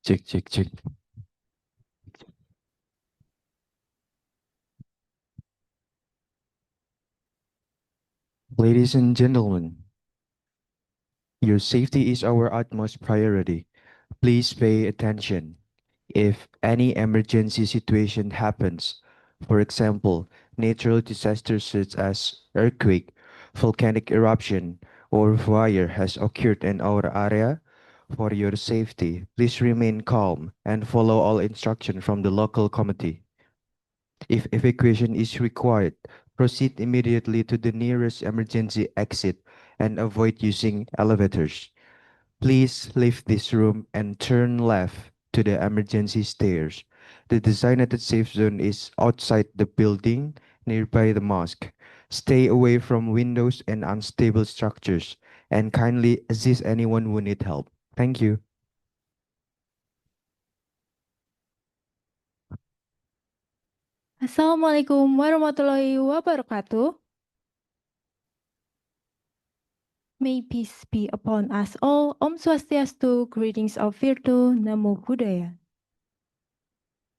Check, check, check. Ladies and gentlemen, your safety is our utmost priority. Please pay attention. If any emergency situation happens, for example, natural disasters such as earthquake, volcanic eruption, or fire has occurred in our area, for your safety, please remain calm and follow all instructions from the local committee. If evacuation is required, proceed immediately to the nearest emergency exit and avoid using elevators. Please leave this room and turn left to the emergency stairs. The designated safe zone is outside the building nearby the mosque. Stay away from windows and unstable structures and kindly assist anyone who need help. Thank you. Assalamualaikum warahmatullahi wabarakatuh. May peace be upon us all. Om Swastiastu, greetings of virtue, Namo Buddhaya.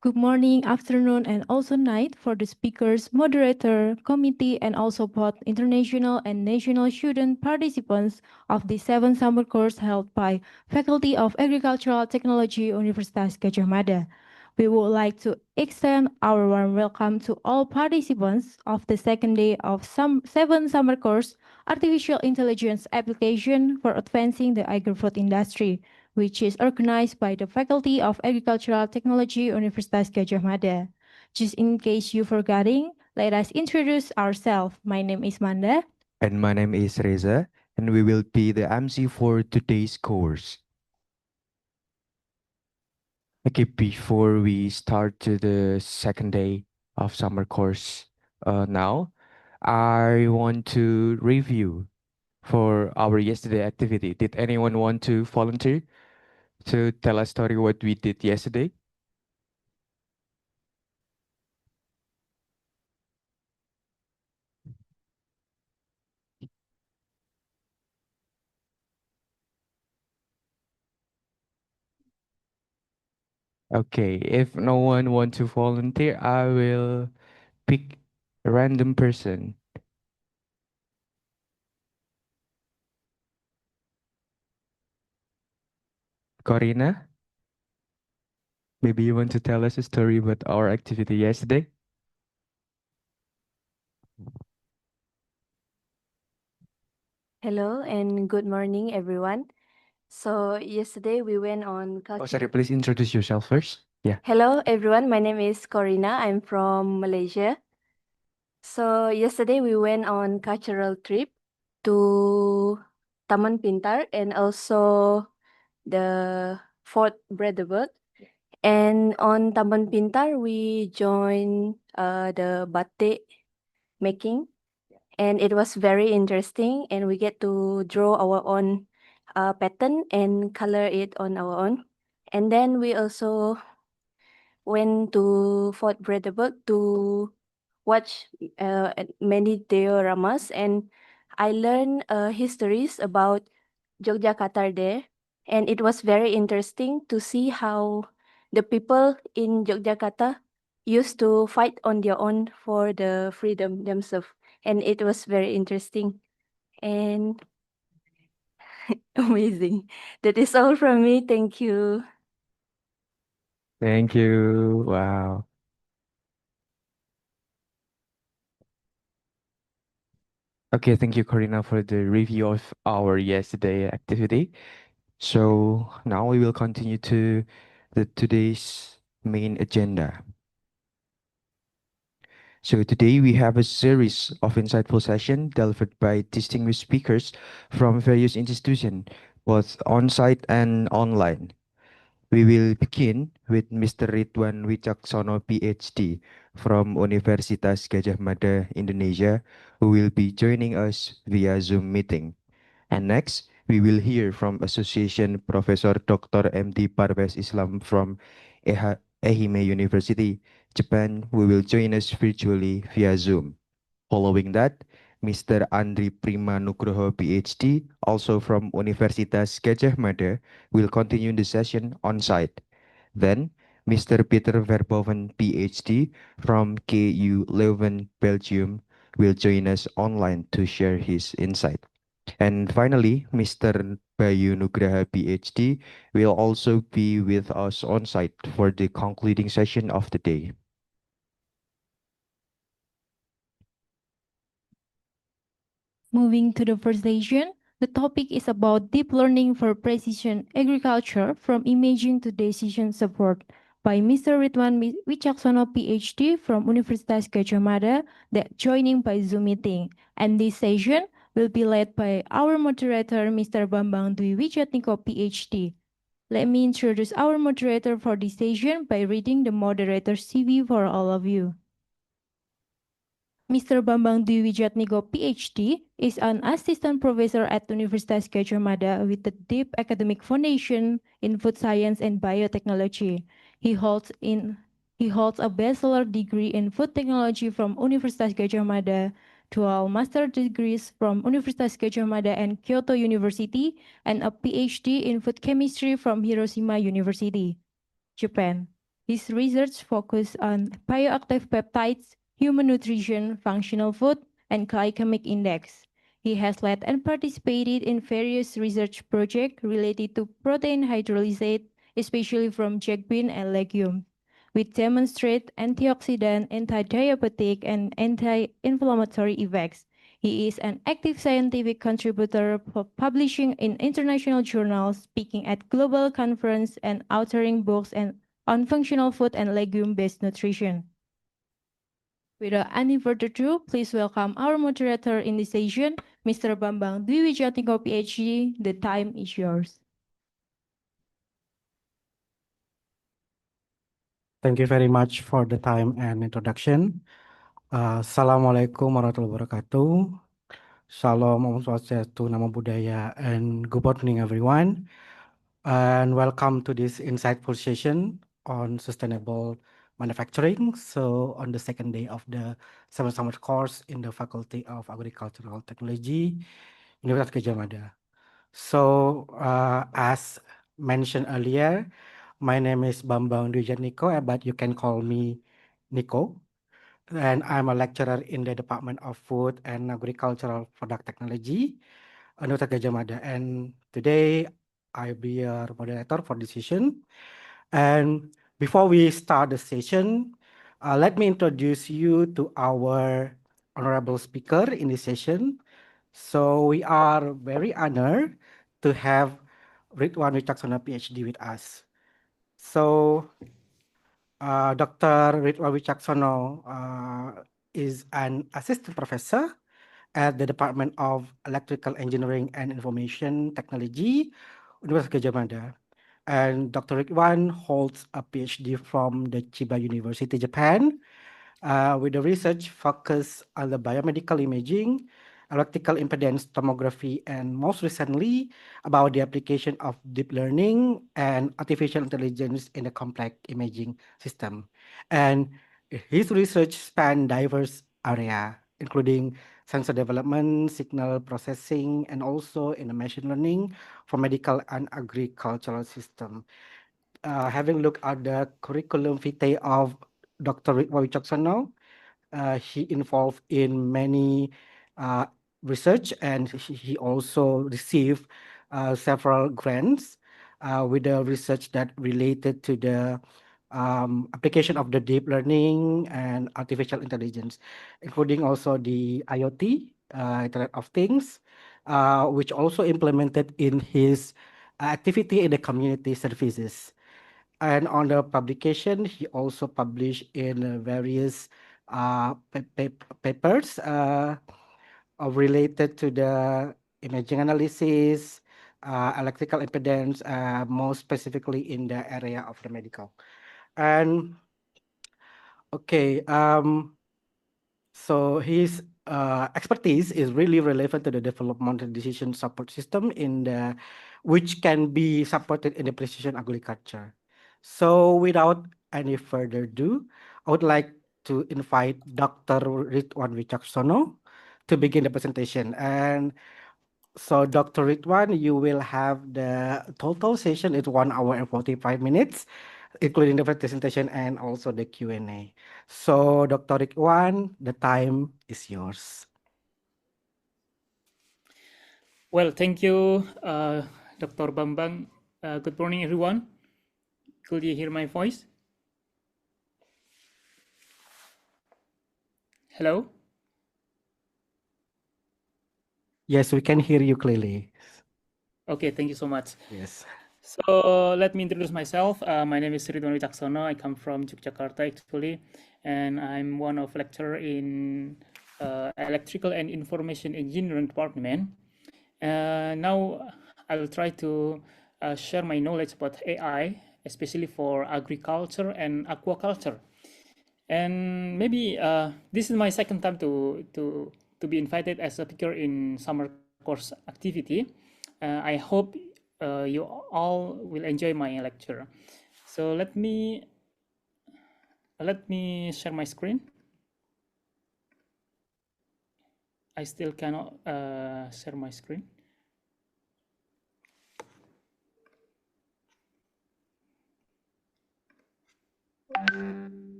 Good morning, afternoon, and also night for the speakers, moderator, committee, and also both international and national student participants of the 7th summer course held by Faculty of Agricultural Technology, Universitas Gadjah Mada. We would like to extend our warm welcome to all participants of the second day of 7th summer course, Artificial Intelligence Application for Advancing the Agri-food Industry, which is organized by the Faculty of Agricultural Technology, Universitas Gadjah Mada. Just in case you forgetting, let us introduce ourselves. My name is Mada. And my name is Reza, and we will be the MC for today's course. Okay, before we start to the second day of summer course now, I want to review for our yesterday activity. Did anyone want to volunteer to tell a story what we did yesterday? Okay, if no one want to volunteer, I will pick a random person. Corina, maybe you want to tell us a story about our activity yesterday? Hello and good morning, everyone. So yesterday we went on Oh, culture. sorry, please introduce yourself first. Yeah. Hello, everyone. My name is Corina. I'm from Malaysia. So yesterday we went on cultural trip to Taman Pintar and also the Fort Bredeberg. And on Taman Pintar, we joined the batik making, and it was very interesting. And we get to draw our own pattern and color it on our own. And then we also went to Fort Bredeberg to watch many dioramas, and I learned histories about Yogyakarta there, and it was very interesting to see how the people in Yogyakarta used to fight on their own for the freedom themselves, and it was very interesting and amazing. That is all from me. Thank you. Thank you. Wow. Okay, thank you, Corina, for the review of our yesterday activity. So now we will continue to today's main agenda. So today we have a series of insightful sessions delivered by distinguished speakers from various institutions, both on-site and online. We will begin with Mr. Ridwan Wicaksono, Ph.D. from Universitas Gadjah Mada, Indonesia, who will be joining us via Zoom meeting. And next, we will hear from Association Professor Dr. M.D. Parvez Islam from Ehime University, Japan, who will join us virtually via Zoom. Following that, Mr. Andri Prima Nugroho, PhD, also from Universitas Gadjah Mada, will continue the session on site. Then, Mr. Peter Verboven, Ph.D. from KU Leuven, Belgium, will join us online to share his insight. And finally, Mr. Bayu Nugraha, PhD, will also be with us on site for the concluding session of the day. Moving to the first session, the topic is about deep learning for precision agriculture from imaging to decision support by Mr. Ridwan Wicaksono, PhD from Universitas Gadjah Mada, that joining by Zoom meeting. And this session will be led by our moderator, Mr. Bambang Dwi Wijatniko, PhD. Let me introduce our moderator for this session by reading the moderator's CV for all of you. Mr. Bambang Dwi Wijatniko, PhD, is an assistant professor at Universitas Gadjah Mada with a deep academic foundation in food science and biotechnology. He holds a bachelor degree in food technology from Universitas Gadjah Mada, 12 master degrees from Universitas Gadjah Mada and Kyoto University, and a PhD in food chemistry from Hiroshima University, Japan. His research focused on bioactive peptides, human nutrition, functional food, and glycemic index. He has led and participated in various research projects related to protein hydrolysate, especially from jack bean and legumes, which demonstrate antioxidant, anti-diabetic, and anti-inflammatory effects. He is an active scientific contributor, publishing in international journals, speaking at global conferences, and authoring books on functional food and legume-based nutrition. Without any further ado, please welcome our moderator in this session, Mr. Bambang Dwi Wijatniko, PhD. The time is yours. Thank you very much for the time and introduction. Assalamualaikum warahmatullahi wabarakatuh. Shalom, Om Swastiastu, Namo Buddhaya, and good morning, everyone. And welcome to this insightful session on sustainable manufacturing. So, on the second day of the summer course in the Faculty of Agricultural Technology, Universitas Gadjah Mada. So, as mentioned earlier, my name is Bambang Dwi Wijatniko, but you can call me Nico. And I'm a lecturer in the Department of Food and Agricultural Product Technology, Universitas Gadjah Mada. And today, I'll be your moderator for this session. And before we start the session, let me introduce you to our honorable speaker in this session. So we are very honored to have Ridwan Wicaksono, PhD, with us. So Dr. Ridwan Wicaksono is an assistant professor at the Department of Electrical Engineering and Information Technology, Universitas Gadjah Mada. And Dr. Ridwan holds a PhD from the Chiba University, Japan, with a research focus on the biomedical imaging, electrical impedance tomography, and most recently about the application of deep learning and artificial intelligence in a complex imaging system. And his research spans diverse areas, including sensor development, signal processing, and also in the machine learning for medical and agricultural system. Having looked at the curriculum vitae of Dr. Ridwan Wicaksono, he involved in many research, and he also received several grants with the research that related to the application of the deep learning and artificial intelligence, including also the IoT, Internet of Things, which also implemented in his activity in the community services. And on the publication, he also published in various papers related to the imaging analysis, electrical impedance, more specifically in the area of the medical. And okay, so his expertise is really relevant to the development and decision support system which can be supported in the precision agriculture. So without any further ado, I would like to invite Dr. Ridwan Wicaksono to begin the presentation. And so Dr. Ridwan, you will have the total session is 1 hour and 45 minutes. including the presentation and also the Q&A. So, Dr. Ridwan, the time is yours. Well, thank you, Dr. Bambang. Good morning, everyone. Could you hear my voice? Hello? Yes, we can hear you clearly. Okay, thank you so much. Yes. So let me introduce myself. My name is Ridwan Wicaksono. I come from Yogyakarta, actually, and I'm one of lecturer in Electrical and Information Engineering Department. Now I will try to share my knowledge about AI, especially for agriculture and aquaculture. And maybe this is my second time to be invited as a speaker in summer course activity. I hope you all will enjoy my lecture. So let me share my screen. I still cannot share my screen.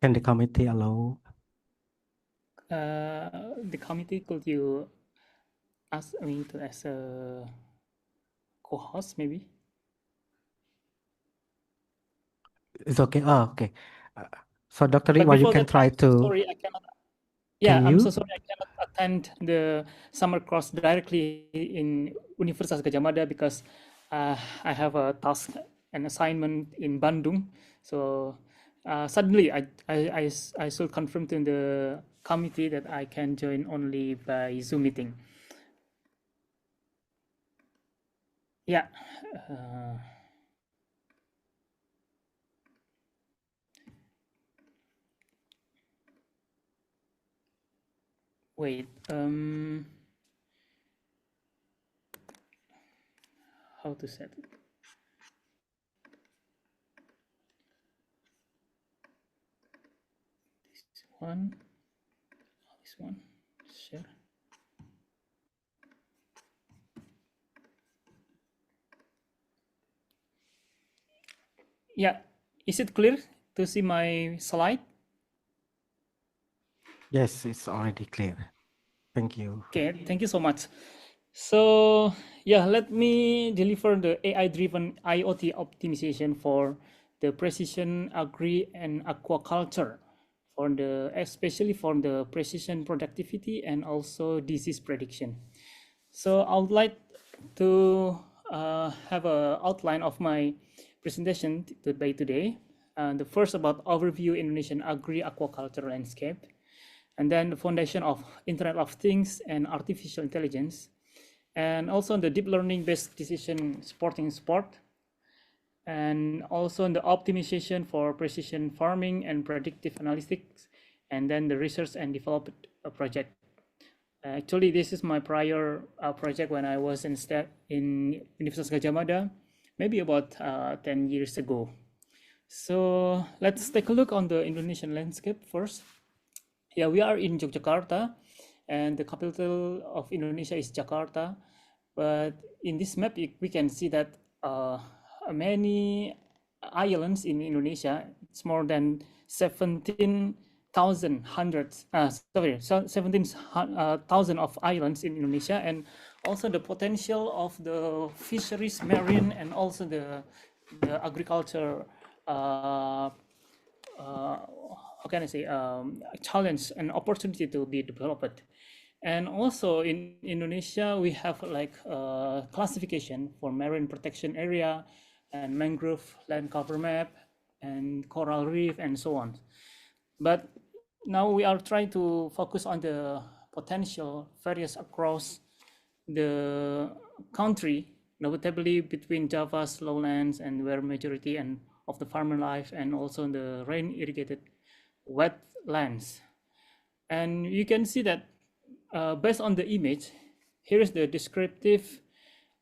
Can the committee allow? The committee, could you ask me to as a co-host, maybe? It's okay. Oh, okay. So, Dr. But Ridwan, you before can that, try I'm so to. sorry, I cannot. Yeah, Can I'm so you? sorry I cannot attend the summer course directly in Universitas Gadjah Mada because I have a task, an assignment in Bandung. So suddenly I should confirm to the committee that I can join only by Zoom meeting. Yeah. Wait. How to set it? This one. This one. Share. Yeah. Is it clear to see my slide? Yes, it's already clear. Thank you. Okay, thank you so much. So yeah, let me deliver the AI-driven IoT optimization for the precision agri and aquaculture, for the especially for the precision productivity and also disease prediction. So I would like to have an outline of my presentation today. The first about overview Indonesian agri-aquaculture landscape, and then the foundation of Internet of Things and artificial intelligence, and also the deep learning based decision supporting sport, and also the optimization for precision farming and predictive analytics, and then the research and development project. Actually, this is my prior project when I was in Universitas Gadjah Mada, maybe about 10 years ago. So let's take a look on the Indonesian landscape first. Yeah, we are in Yogyakarta, and the capital of Indonesia is Jakarta. But in this map, we can see that many islands in Indonesia. It's more than 17,000 of islands in Indonesia, and also the potential of the fisheries, marine, and also the agriculture. How can I say, challenge and opportunity to be developed. And also in Indonesia, we have like classification for marine protection area and mangrove land cover map and coral reef and so on. But now we are trying to focus on the potential various across the country, notably between Java's lowlands and where majority and of the farmer life, and also the rain irrigated wetlands. And you can see that based on the image, here is the descriptive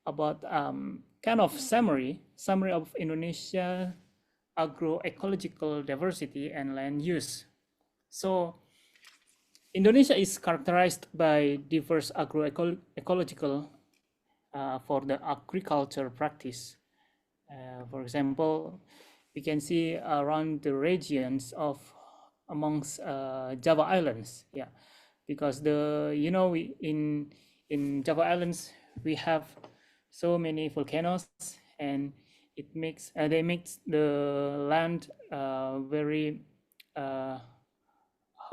about kind of summary of Indonesia agroecological diversity and land use. So Indonesia is characterized by diverse agroecological for the agriculture practice. For example, we can see around the regions of amongst Java Islands. Yeah, because in Java Islands we have so many volcanoes, and they makes the land very how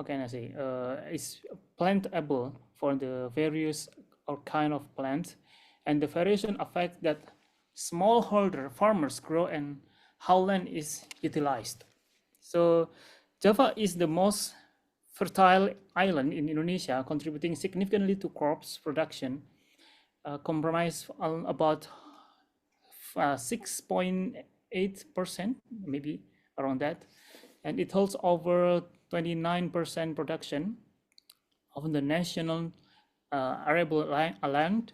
can I say, it's plantable for the various or kind of plants, and the variation affects that smallholder farmers grow and how land is utilized. So Java is the most fertile island in Indonesia, contributing significantly to crops production, comprise about 6.8%, maybe around that, and it holds over 29% production of the national arable land,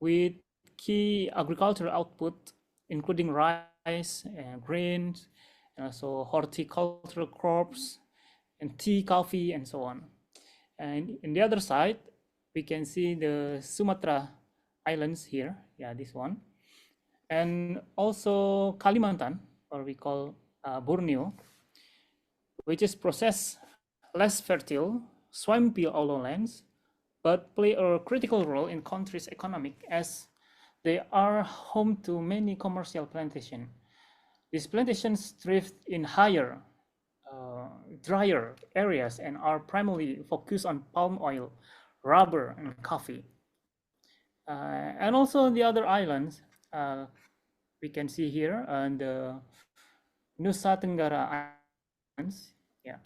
with key agricultural output including rice and grains, and also horticultural crops and tea, coffee, and so on. And in the other side, we can see the Sumatra Islands here, yeah, this one, and also Kalimantan, or we call Borneo, which is processed less fertile, swampy lowlands, but play a critical role in country's economic as they are home to many commercial plantations. These plantations thrive in higher, drier areas and are primarily focused on palm oil, rubber, and coffee. And also the other islands, we can see here, and the Nusa Tenggara Islands, yeah,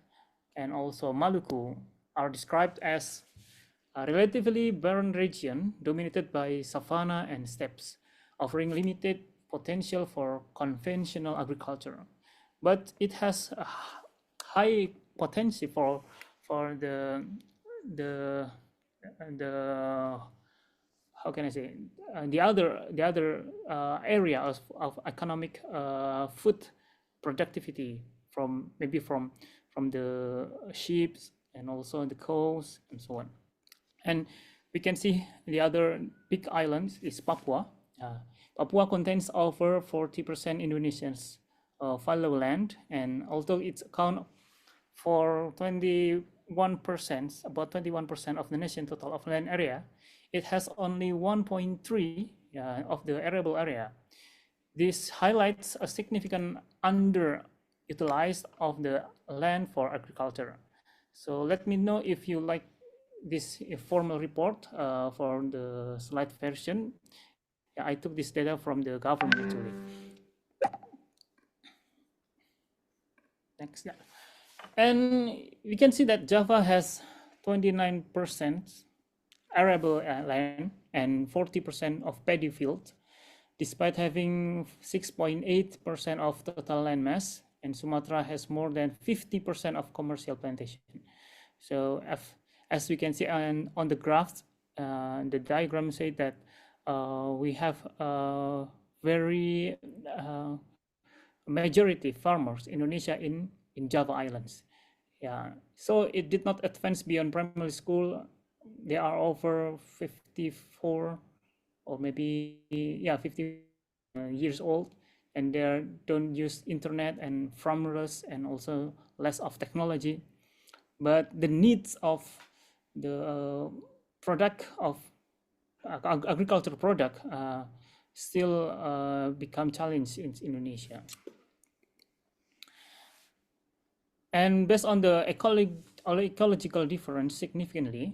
and also Maluku are described as a relatively barren region dominated by savanna and steppes, offering limited potential for conventional agriculture. But it has a high potential for the how can I say, the other area of economic food productivity from the sheep and also the cows and so on. And we can see the other big island is Papua. Papua contains over 40% Indonesians fallow land, and although it's account for 21%, about 21% of the nation total of land area, it has only 1.3 of the arable area. This highlights a significant underutilized of the land for agriculture. So let me know if you like this formal report for the slide version. Yeah, I took this data from the government actually. Next, yeah. And we can see that Java has 29% arable land and 40% of paddy fields, despite having 6.8% of total land mass, and Sumatra has more than 50% of commercial plantation. So as we can see on the graph, the diagram say that we have very majority farmers Indonesia in Java Islands. Yeah, so it did not advance beyond primary school. They are over 54 or maybe 50 years old, and they don't use internet and farmers and also less of technology. But the needs of the product of agricultural product still become challenge in Indonesia. And based on the ecological difference significantly,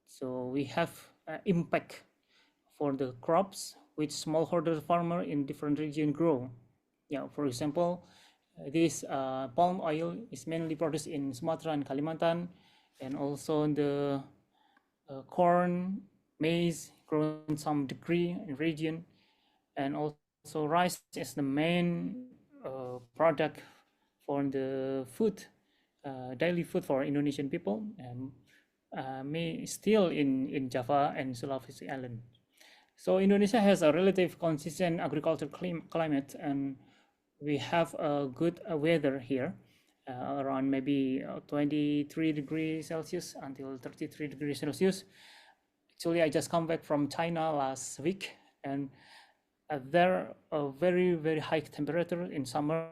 so we have impact for the crops which smallholder farmer in different region grow. Yeah, for example, this palm oil is mainly produced in Sumatra and Kalimantan, and also the corn, maize grown in some degree in region, and also rice is the main product for the food, daily food for Indonesian people, and may still in Java and Sulawesi Island. So Indonesia has a relative consistent agricultural climate, and we have a good weather here, around maybe 23 degrees Celsius until 33 degrees Celsius. Actually, I just come back from China last week, and there a very high temperature in summer,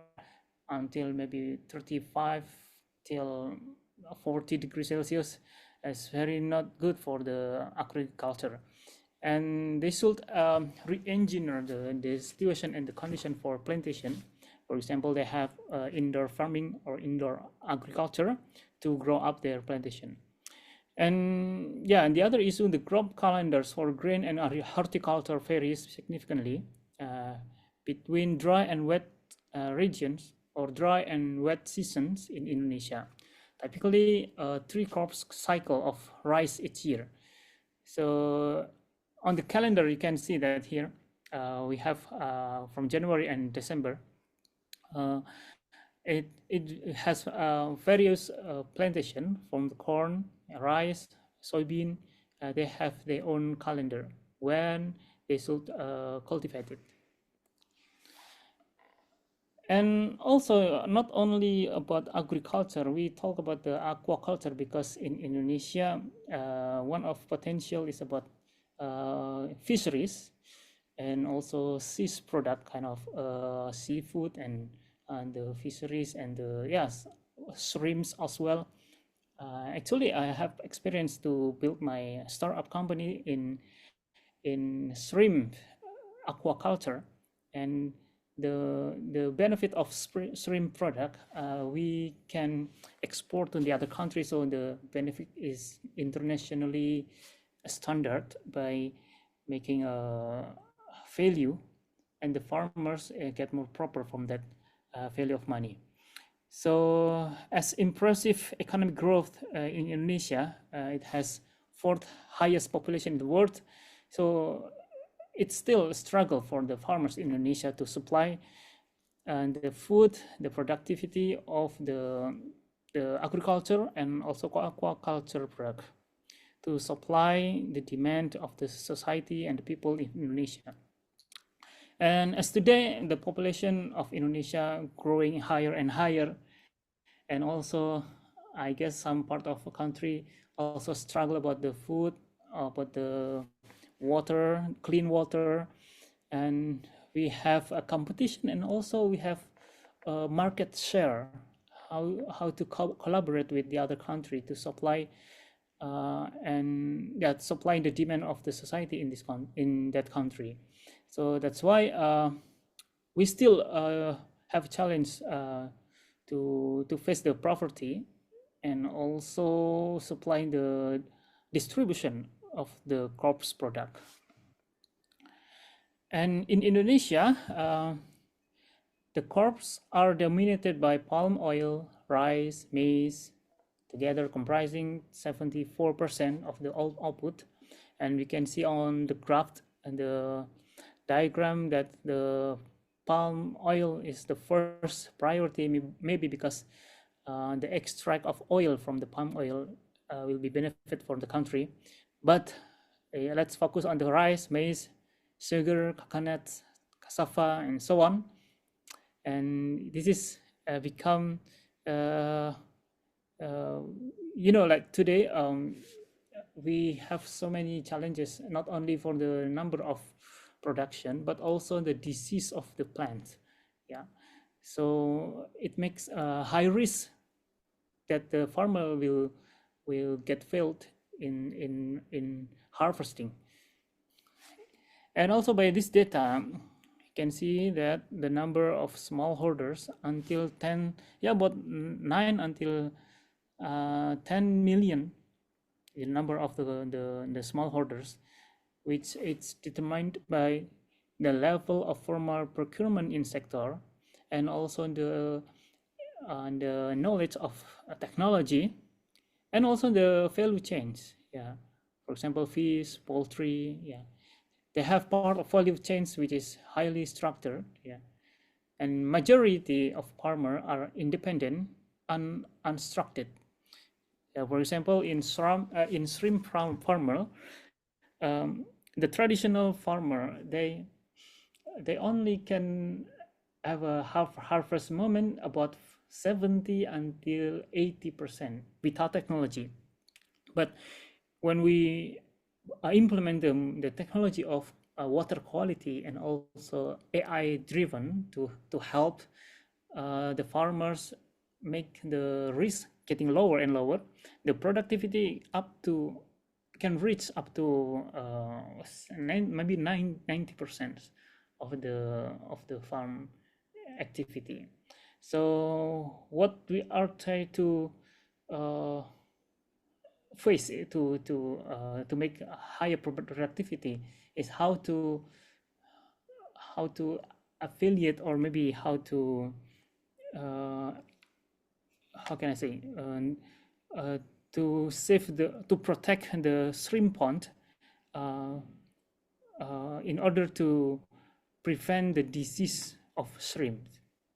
until maybe 35 till 40 degrees Celsius is very not good for the agriculture. And they should re-engineer the situation and the condition for plantation. For example, they have indoor farming or indoor agriculture to grow up their plantation. And yeah, and the other issue, the crop calendars for grain and horticulture varies significantly between dry and wet regions or dry and wet seasons in Indonesia. Typically, 3 crops cycle of rice each year. So on the calendar, you can see that here we have from January and December. It has various plantation from the corn, rice, soybean. They have their own calendar when they should cultivate it. And also, not only about agriculture, we talk about the aquaculture, because in Indonesia, one of potential is about fisheries and also fish product, kind of seafood and the fisheries and the shrimps as well. Actually, I have experience to build my startup company in shrimp aquaculture, and the benefit of shrimp product, we can export to the other countries. So the benefit is internationally standard by making a value, and the farmers get more proper from that value of money. So as impressive economic growth in Indonesia, it has 4th highest population in the world. So it's still a struggle for the farmers in Indonesia to supply the food, the productivity of the agriculture and also aquaculture product to supply the demand of the society and the people in Indonesia. And as today, the population of Indonesia growing higher and higher, and also I guess some part of the country also struggle about the food, about the water, clean water, and we have a competition, and also we have a market share, how to collaborate with the other country to supply and supply the demand of the society in that country. So that's why we still have a challenge to face the poverty and also supplying the distribution of the crops product. And in Indonesia, the crops are dominated by palm oil, rice, maize, together comprising 74% of the output. And we can see on the graph and the diagram that the palm oil is the first priority, maybe because the extract of oil from the palm oil will be benefit for the country. But let's focus on the rice, maize, sugar, coconut, cassava, and so on. And this is become, like today, we have so many challenges, not only for the number of production, but also the disease of the plant. Yeah, so it makes a high risk that the farmer will get failed in harvesting. And also by this data, you can see that the number of smallholders until 10, about 9 until 10 million, the number of the smallholders, which is determined by the level of formal procurement in sector, and also the knowledge of technology, and also the value chains. Yeah, for example, fish, poultry. Yeah, they have part of value chains which is highly structured. Yeah, and majority of farmers are independent and unstructured. For example, in shrimp farmer, the traditional farmer, they only can have a harvest moment about 70 until 80% without technology. But when we implement the technology of water quality and also AI driven to help the farmers make the risk getting lower and lower, the productivity can reach up to maybe 90% of the farm activity. So what we are trying to face to make a higher productivity is how to affiliate, or maybe how to how can I say, to protect the shrimp pond in order to prevent the disease of shrimp.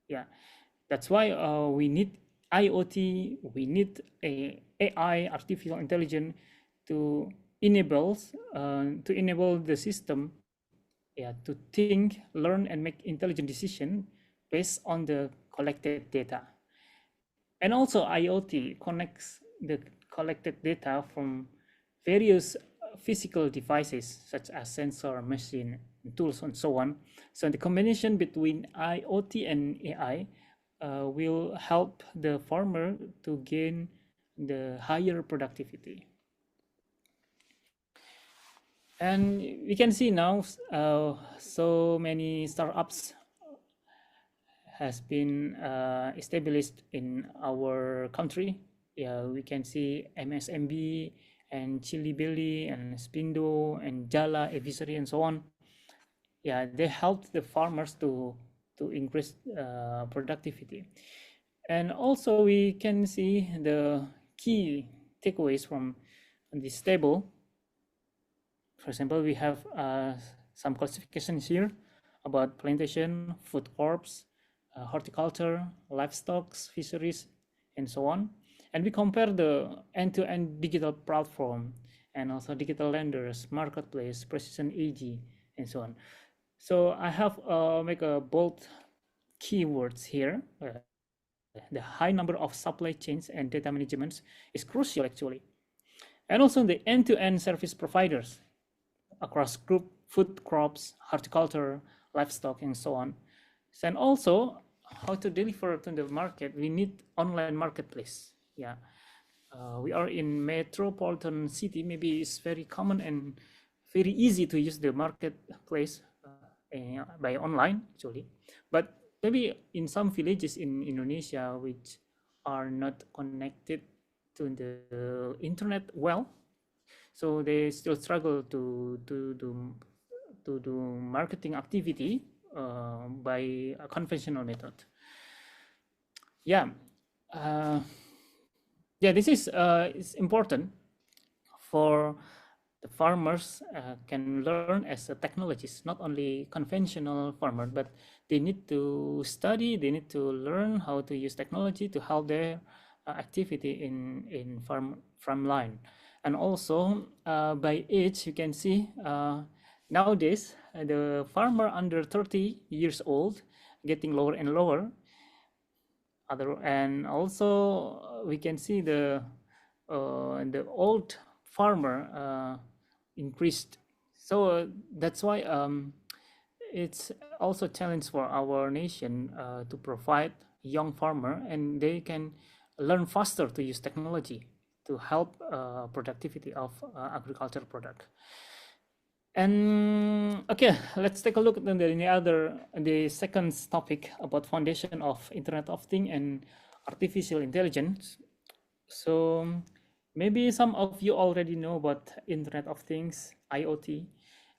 Yeah, that's why we need IoT, we need a AI, artificial intelligence, to enable the system, yeah, to think, learn, and make intelligent decision based on the collected data. And also IoT connects the collected data from various physical devices such as sensor, machine, tools, and so on. So the combination between IoT and AI will help the farmer to gain the higher productivity. And we can see now so many startups has been established in our country. Yeah, we can see MSMB and Chili Belly and Spindo and Jala, Aviary, and so on. Yeah, they helped the farmers to increase productivity. And also we can see the key takeaways from this table. For example, we have some classifications here about plantation, food crops, horticulture, livestock, fisheries, and so on. And we compare the end-to-end digital platform and also digital lenders, marketplace, precision AG, and so on. So I have make a bold keywords here. The high number of supply chains and data management is crucial actually. And also the end-to-end service providers across group, food crops, horticulture, livestock, and so on. And also how to deliver to the market, we need online marketplace. Yeah, we are in metropolitan city, maybe it's very common and very easy to use the marketplace by online actually. But maybe in some villages in Indonesia which are not connected to the internet well, so they still struggle to do marketing activity by a conventional method. Yeah, yeah, this is important for the farmers can learn as a technologist, not only conventional farmer, but they need to study, they need to learn how to use technology to help their activity in farm line. And also by age, you can see nowadays the farmer under 30 years old getting lower and lower. And also we can see the old farmer increased. So that's why it's also a challenge for our nation to provide young farmer, and they can learn faster to use technology to help productivity of agriculture product. And okay, let's take a look at the second topic about foundation of Internet of Things and artificial intelligence. So maybe some of you already know about Internet of Things, IoT,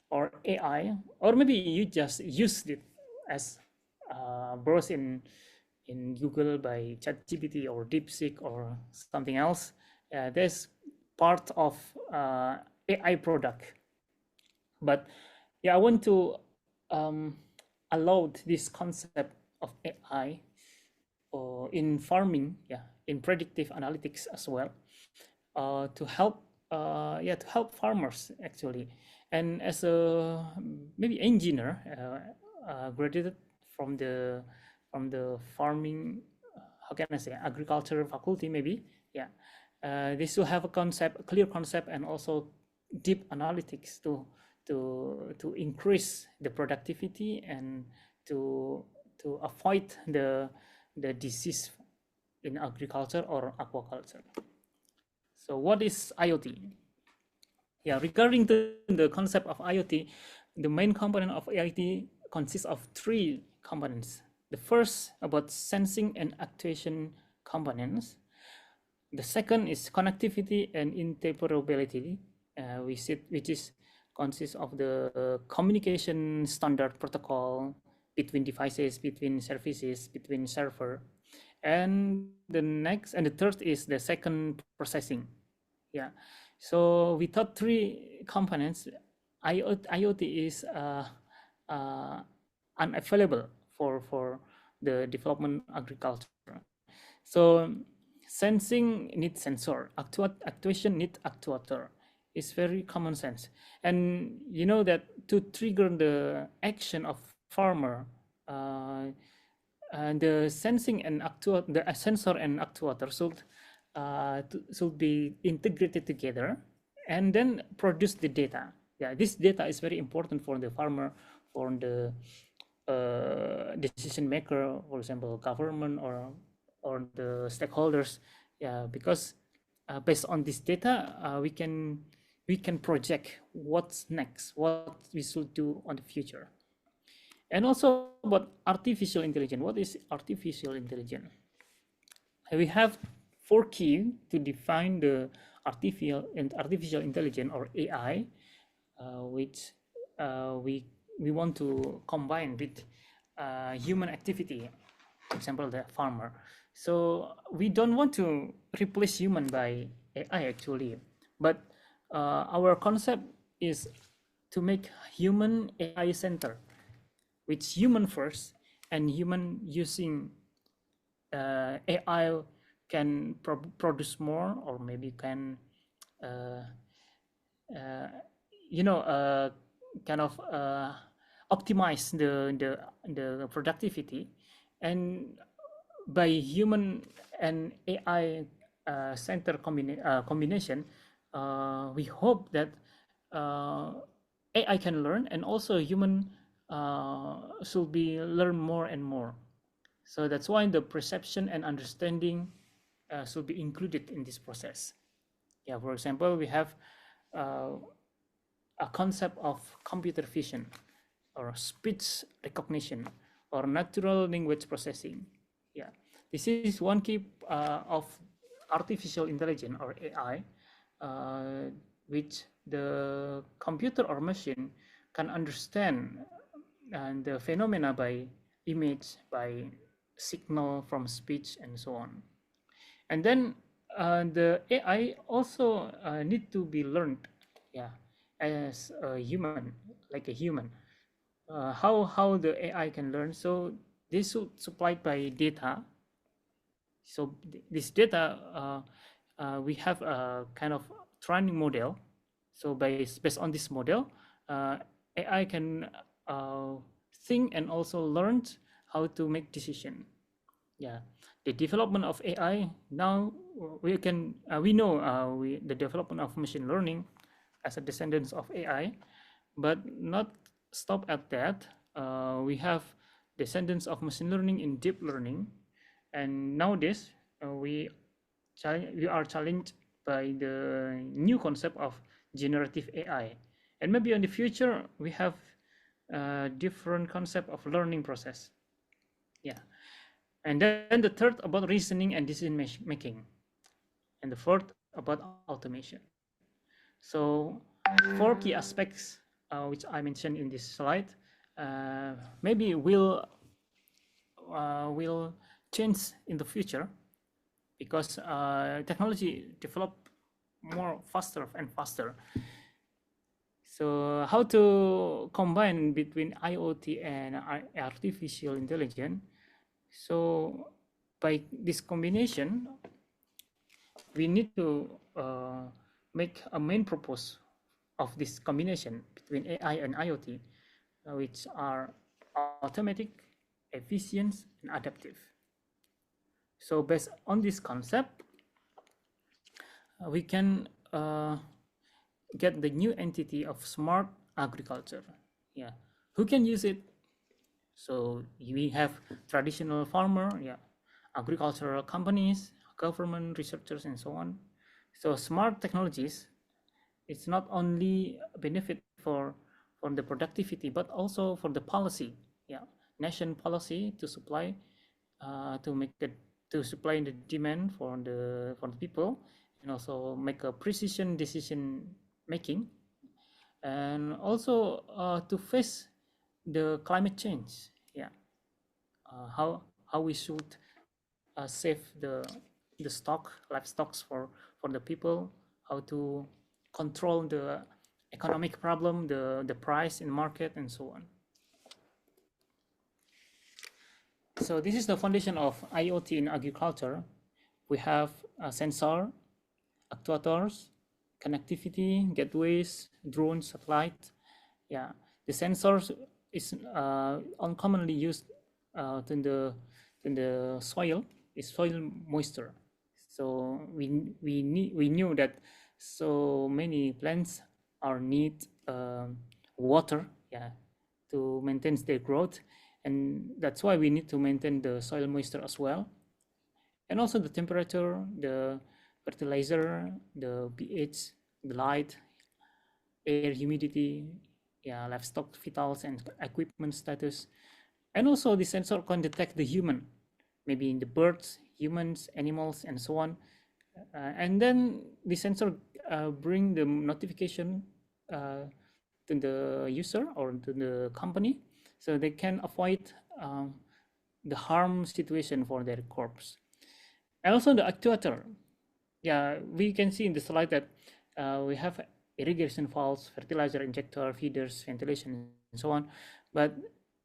or AI, or maybe you just used it as browse in Google by ChatGPT or DeepSeek or something else. That's part of AI product. But yeah, I want to allow this concept of AI in farming, yeah, in predictive analytics as well, to help farmers actually. And as a maybe engineer graduated from the farming, how can I say, agriculture faculty maybe, yeah, this will have a clear concept, and also deep analytics to increase the productivity and to avoid the the disease in agriculture or aquaculture. So what is IoT? Yeah, regarding to the concept of IoT, the main component of IoT consists of three components. The first about sensing and actuation components. The second is connectivity and interoperability, which is consists of the communication standard protocol between devices, between services, between server. And the third is the second processing. Yeah, so we thought three components. IoT is unavailable for the development agriculture. So sensing needs sensor, actuation needs actuator. It's very common sense. And you know that to trigger the action of farmer, and the sensing and the sensor and actuator should be integrated together and then produce the data. Yeah, this data is very important for the farmer, for the decision maker, for example, government or the stakeholders. Yeah, because based on this data, we can project what's next, what we should do on the future. And also about artificial intelligence. What is artificial intelligence? We have 4 key to define the artificial intelligence or AI, which we want to combine with human activity, for example, the farmer. So we don't want to replace human by AI actually, but our concept is to make human AI center, with human first, and human using AI can produce more, or maybe can kind of optimize the productivity. And by human and AI center combination, we hope that AI can learn, and also human should be learn more and more. So that's why the perception and understanding should be included in this process. Yeah, for example, we have a concept of computer vision, or speech recognition, or natural language processing. Yeah, this is one key of artificial intelligence or AI, which the computer or machine can understand and the phenomena by image, by signal from speech, and so on. And then the AI also need to be learned, yeah, as a human, like a human. How the AI can learn? So this is supplied by data. So this data, we have a kind of training model. So based on this model, AI can think and also learn how to make decision. Yeah, the development of AI now we know the development of machine learning as a descendants of AI, but not stop at that. We have descendants of machine learning in deep learning, and nowadays we are challenged by the new concept of generative AI, and maybe in the future we have different concept of learning process. Yeah, and then the third about reasoning and decision making, and the fourth about automation. So 4 key aspects which I mentioned in this slide maybe will change in the future, because technology develop more faster and faster. So how to combine between IoT and artificial intelligence? So by this combination, we need to make a main purpose of this combination between AI and IoT, which are automatic, efficient, and adaptive. So based on this concept, we can get the new entity of smart agriculture. Yeah, who can use it? So we have traditional farmer, yeah, agricultural companies, government, researchers, and so on. So smart technologies, it's not only a benefit for the productivity, but also for the policy. Yeah, nation policy to supply, to make it, to supply the demand for the people, and also make a precision decision making, and also to face the climate change. Yeah, how we should save the livestocks for the people, how to control the economic problem, the price in market, and so on. So this is the foundation of IoT in agriculture. We have a sensor, actuators, connectivity, gateways, drones, satellite. Yeah, the sensors is uncommonly used in the soil, is soil moisture. So we knew that so many plants are need water, yeah, to maintain their growth, and that's why we need to maintain the soil moisture as well, and also the temperature, the fertilizer, the pH, the light, air humidity, yeah, livestock vitals and equipment status, and also the sensor can detect the human, maybe in the birds, humans, animals, and so on. And then the sensor bring the notification to the user or to the company, so they can avoid the harm situation for their crops. And also the actuator. Yeah, we can see in the slide that we have irrigation valves, fertilizer injector, feeders, ventilation, and so on. But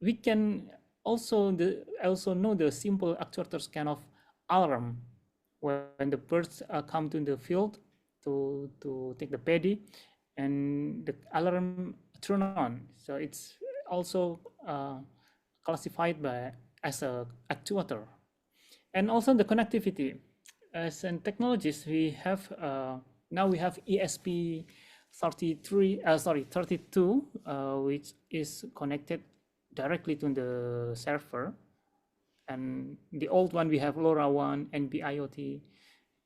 we can also know the simple actuators kind of alarm when the birds come to the field to take the paddy, and the alarm turn on. So it's also classified as a actuator. And also the connectivity. As in technologies, we have now we have ESP32, which is connected directly to the server. And the old one we have LoRaWAN, NB-IoT,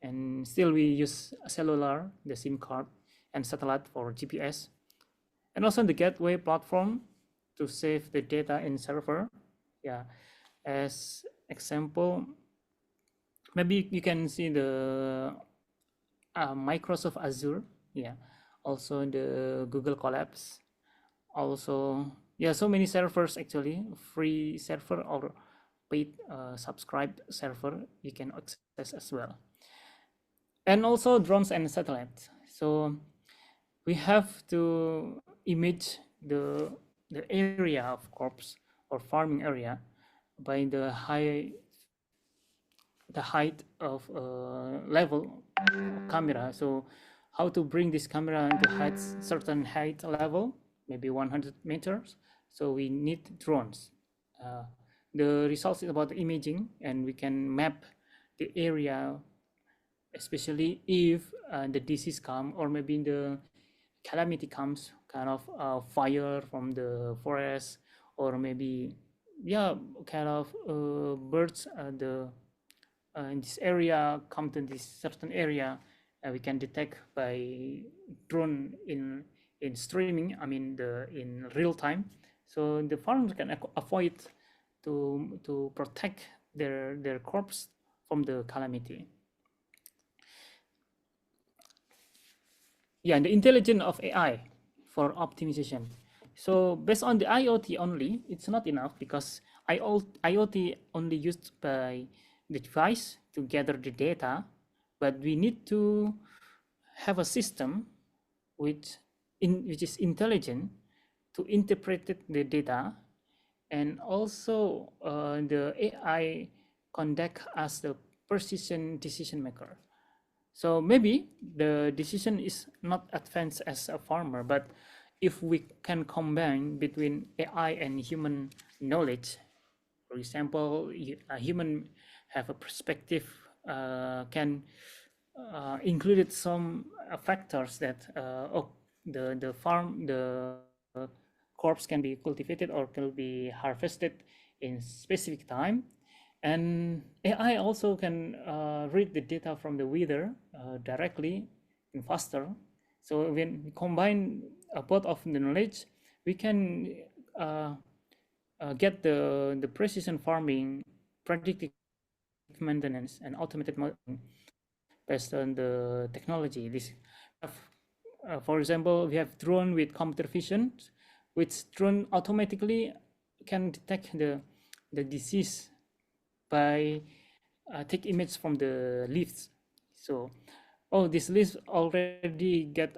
and still we use cellular, the SIM card, and satellite for GPS. And also the gateway platform to save the data in server. Yeah, as example, maybe you can see the Microsoft Azure, yeah, also the Google Collabs, also, yeah, so many servers actually, free server or paid subscribed server you can access as well. And also drones and satellites. So we have to image the area of crops or farming area by the height of level camera. So how to bring this camera into certain height level, maybe 100 meters. So we need drones. The results is about imaging, and we can map the area, especially if the disease come, or maybe the calamity comes, kind of fire from the forest, or maybe, yeah, kind of birds in this area come to this certain area, we can detect by drone in streaming, I mean in real time. So the farmers can avoid to protect their crops from the calamity. Yeah, and the intelligence of AI for optimization. So based on the IoT only, it's not enough, because IoT only used by the device to gather the data, but we need to have a system which is intelligent to interpret the data, and also the AI conduct as the precision decision maker. So maybe the decision is not advanced as a farmer, but if we can combine between AI and human knowledge, for example, a human have a perspective, can included some factors that the crops can be cultivated or can be harvested in specific time, And AI also can read the data from the weather directly and faster. So when we combine both of the knowledge, we can get the precision farming, predictive maintenance, and automated monitoring based on the technology. This, for example, we have drone with computer vision, which drone automatically can detect the disease by take image from the leaves. So, oh, this leaves already get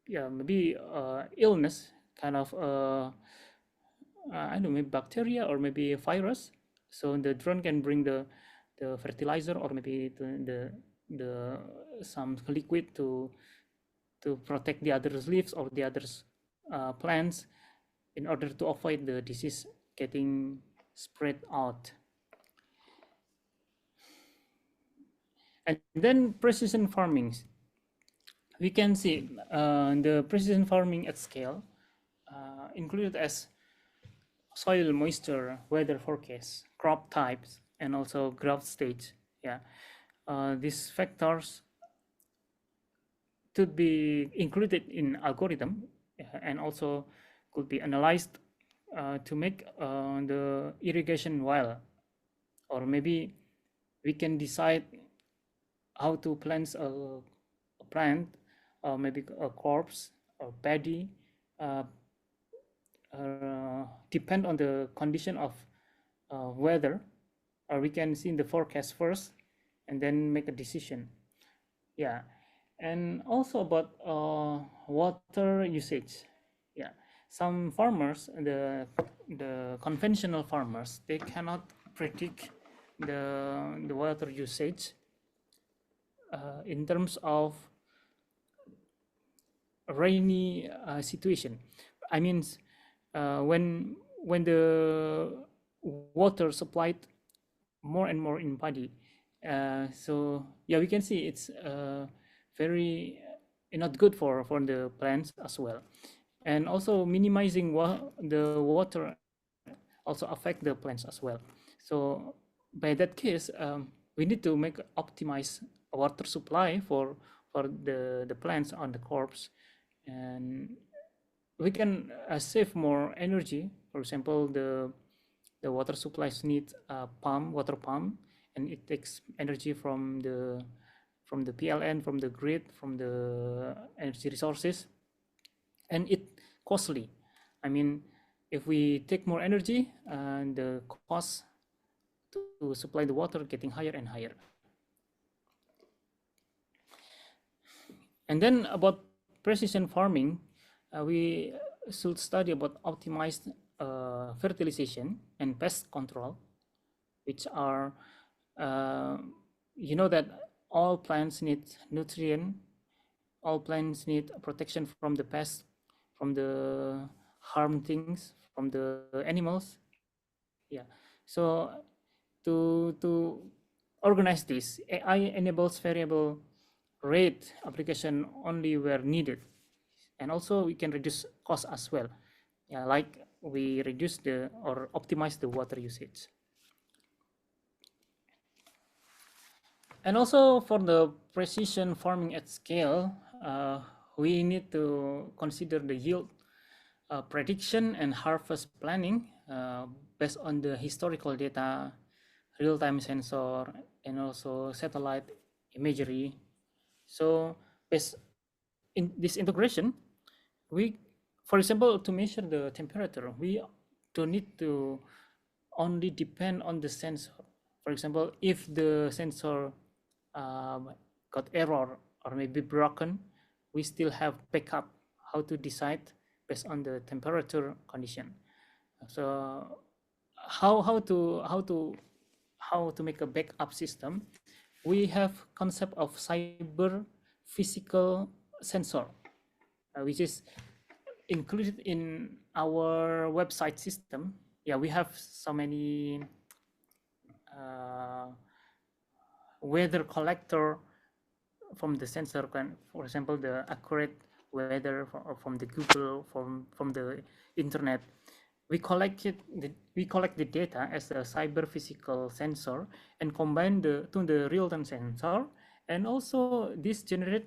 yeah, maybe illness, kind of I don't know, maybe bacteria or maybe a virus. So the drone can bring the fertilizer or maybe the some liquid to protect the others leaves or the others plants in order to avoid the disease getting spread out. And then precision farming. We can see the precision farming at scale included as soil moisture, weather forecast, crop types, and also growth stage. Yeah, these factors could be included in algorithm and also could be analyzed to make the irrigation well, or maybe we can decide how to plant a plant, or maybe a crops or paddy, depend on the condition of weather, or we can see in the forecast first and then make a decision. Yeah, and also about water usage. Yeah, some farmers, the conventional farmers, they cannot predict the water usage in terms of rainy situation. I mean, when the water supplied more and more in paddy, so yeah, we can see it's very not good for the plants as well, and also minimizing the water also affect the plants as well. So by that case, we need to make optimize water supply for the plants on the crops, and we can save more energy. For example, the water supplies need a water pump, and it takes energy from the PLN, from the grid, from the energy resources, and it costly. I mean, if we take more energy, the cost to supply the water getting higher and higher. And then about precision farming, we should study about optimized fertilization and pest control, which are, you know, that all plants need nutrient, all plants need protection from the pests, from the harm things, from the animals. Yeah, so to organize this, AI enables variable rate application only where needed, and also we can reduce cost as well. Yeah, like we reduce or optimize the water usage. And also for the precision farming at scale, we need to consider the yield prediction and harvest planning based on the historical data, real-time sensor, and also satellite imagery. So based in this integration, we, for example, to measure the temperature, we don't need to only depend on the sensor. For example, if the sensor got error or maybe broken, we still have backup how to decide based on the temperature condition. So how to make a backup system? We have concept of cyber physical sensor, which is included in our website system. Yeah, we have so many weather collector from the sensor, can, for example, the accurate weather from the Google, from the internet. we collect the data as a cyber physical sensor and combine to the real-time sensor, and also this generated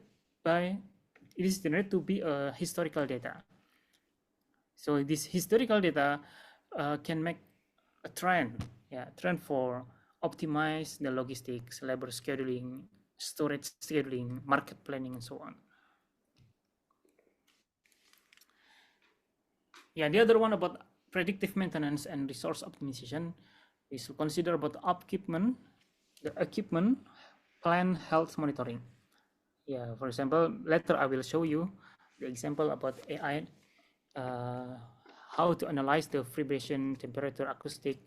to be a historical data. So this historical data can make a trend for optimize the logistics, labor scheduling, storage scheduling, market planning, and so on. Yeah, the other one about predictive maintenance and resource optimization is to consider about the equipment plan health monitoring. Yeah, for example, later I will show you the example about AI, how to analyze the vibration, temperature, acoustic,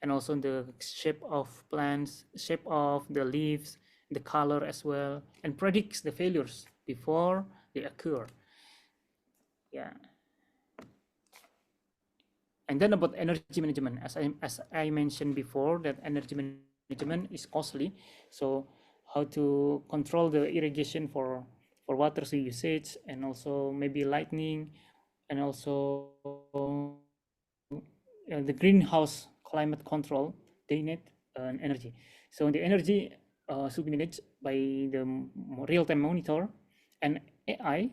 and also the shape of plants, shape of the leaves, the color as well, and predicts the failures before they occur. Yeah. And then about energy management, as I mentioned before, that energy management is costly. So how to control the irrigation for water usage, and also maybe lightning, and also the greenhouse climate control, they need energy. So the energy should be managed by the real-time monitor, and AI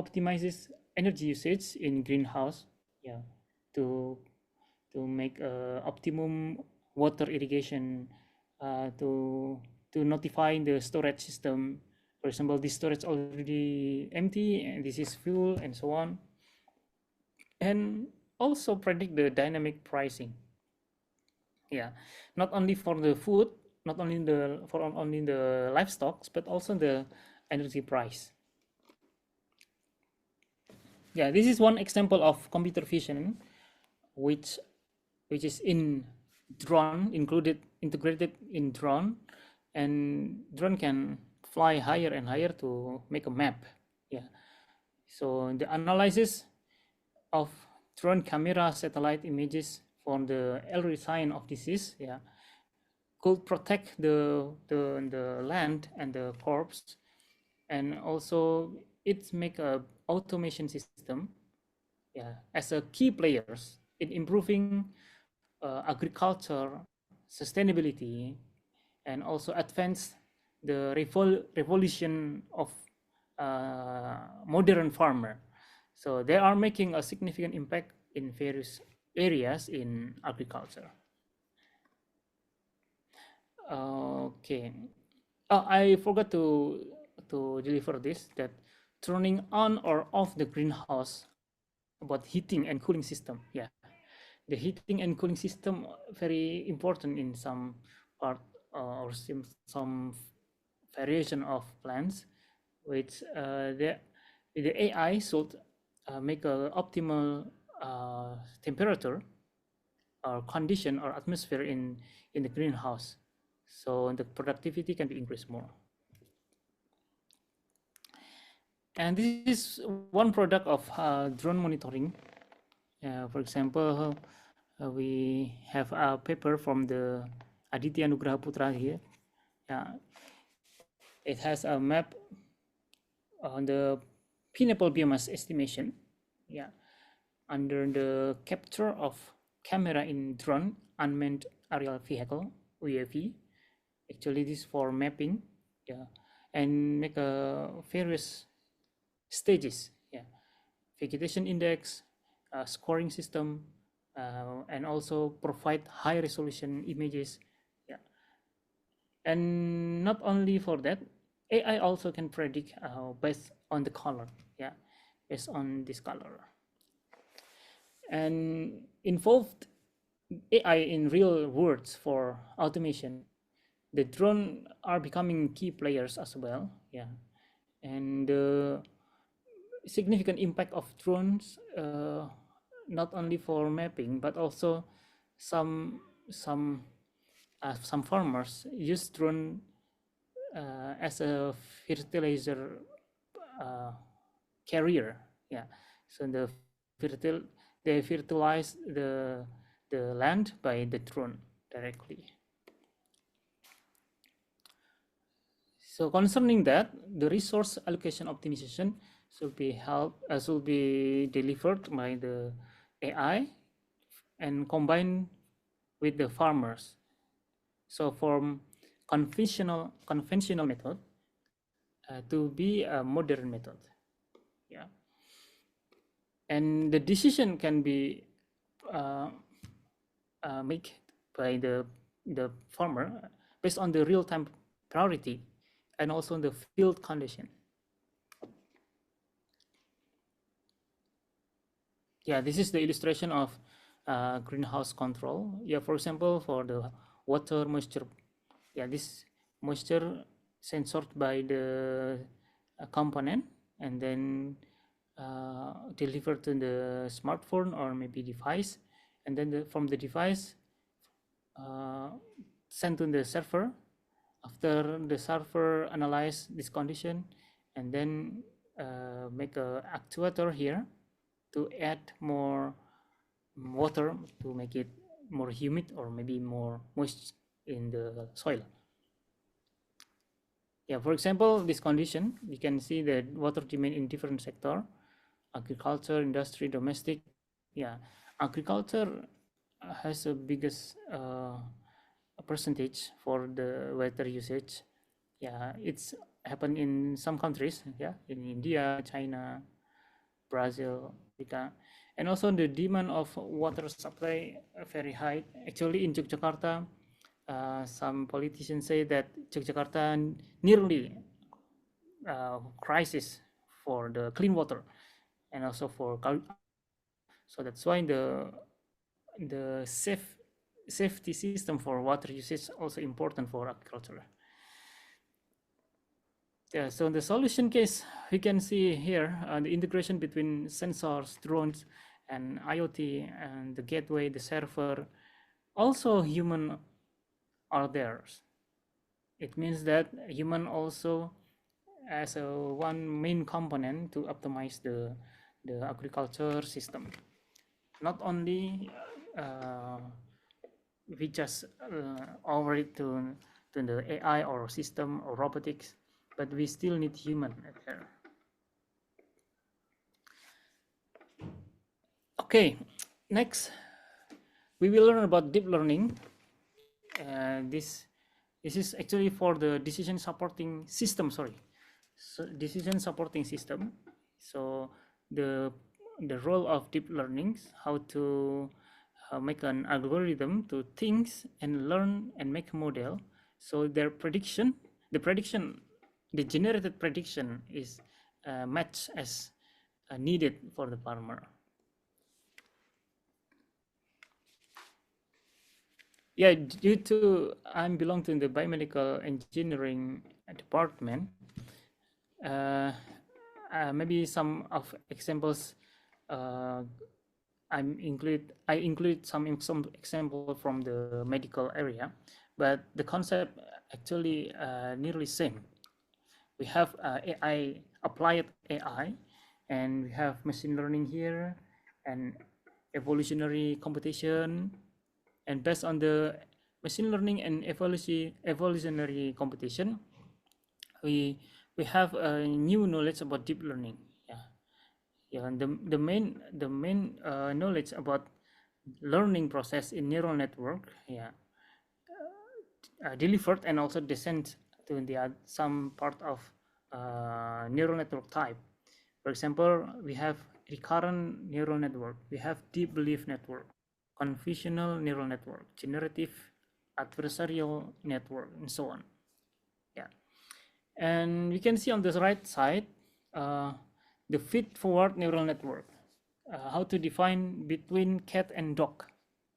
optimizes energy usage in greenhouse, yeah, to make optimum water irrigation, to notify the storage system. For example, this storage already empty and this is full, and so on. And also predict the dynamic pricing. Yeah, not only for the food, not only only the livestock, but also the energy price. Yeah, this is one example of computer vision, which is in drone, integrated in drone, and drone can fly higher and higher to make a map. Yeah, so the analysis of drone camera satellite images from the early sign of disease, yeah, could protect the land and the crops, and also it make a automation system, yeah, as a key players in improving agriculture sustainability, and also advance the revolution of modern farmer. So they are making a significant impact in various areas in agriculture. Okay. Oh, I forgot to deliver this, that turning on or off the greenhouse, about heating and cooling system. Yeah, the heating and cooling system very important in some part or some variation of plants, which the AI should make a optimal temperature or condition or atmosphere in the greenhouse, so the productivity can be increased more. And this is one product of drone monitoring. For example, we have a paper from the Aditya Nugraha Putra here. It has a map on the pineapple biomass estimation. Yeah, under the capture of camera in drone unmanned aerial vehicle (UAV). Actually, this is for mapping. Yeah, and make a various stages. Yeah, vegetation index, scoring system, and also provide high resolution images. Yeah, and not only for that, AI also can predict based on the color. Yeah, based on this color, and involved AI in real worlds for automation. The drone are becoming key players as well. Yeah, and the significant impact of drones, not only for mapping, but also some farmers use drone as a fertilizer carrier. Yeah, so they fertilize the land by the drone directly. So concerning that, the resource allocation optimization should be delivered by the AI and combine with the farmers. So from conventional method to be a modern method. Yeah, and the decision can be made by the farmer based on the real-time priority and also on the field condition. Yeah, this is the illustration of greenhouse control. Yeah, for example, for the water moisture. Yeah, this moisture censored by the component and then delivered to the smartphone or maybe device, and then from the device sent to the server. After the server analyze this condition and then make a actuator here to add more water to make it more humid or maybe more moist in the soil. Yeah, for example, this condition, you can see the water demand in different sector, agriculture, industry, domestic. Yeah, agriculture has the biggest percentage for the water usage. Yeah, it's happened in some countries, yeah, in India, China, Brazil, Africa, and also the demand of water supply very high. Actually, in Yogyakarta, some politicians say that Yogyakarta nearly crisis for the clean water and also for agriculture. So that's why the safety system for water usage also important for agriculture. Yeah, so in the solution case, we can see here the integration between sensors, drones, and IoT, and the gateway, the server. Also, human are there. It means that human also as a one main component to optimize the agriculture system. Not only we just over it to the AI or system or robotics, but we still need human there. Okay, next we will learn about deep learning. This is actually for the decision supporting system. Sorry, so decision supporting system. So the role of deep learning, how to make an algorithm to think and learn and make a model. So their prediction, the generated prediction is matched as needed for the farmer. Yeah, due to I belong to the biomedical engineering department, maybe some of examples I include some example from the medical area, but the concept actually nearly same. We have AI, applied AI, and we have machine learning here, and evolutionary computation, and based on the machine learning and evolutionary computation, we have a new knowledge about deep learning. Yeah, and the main knowledge about learning process in neural network, yeah, delivered and also descent to the some part of neural network type. For example, we have recurrent neural network, we have deep belief network, convolutional neural network, generative adversarial network, and so on. Yeah, and we can see on the right side the feed-forward neural network, how to define between cat and dog.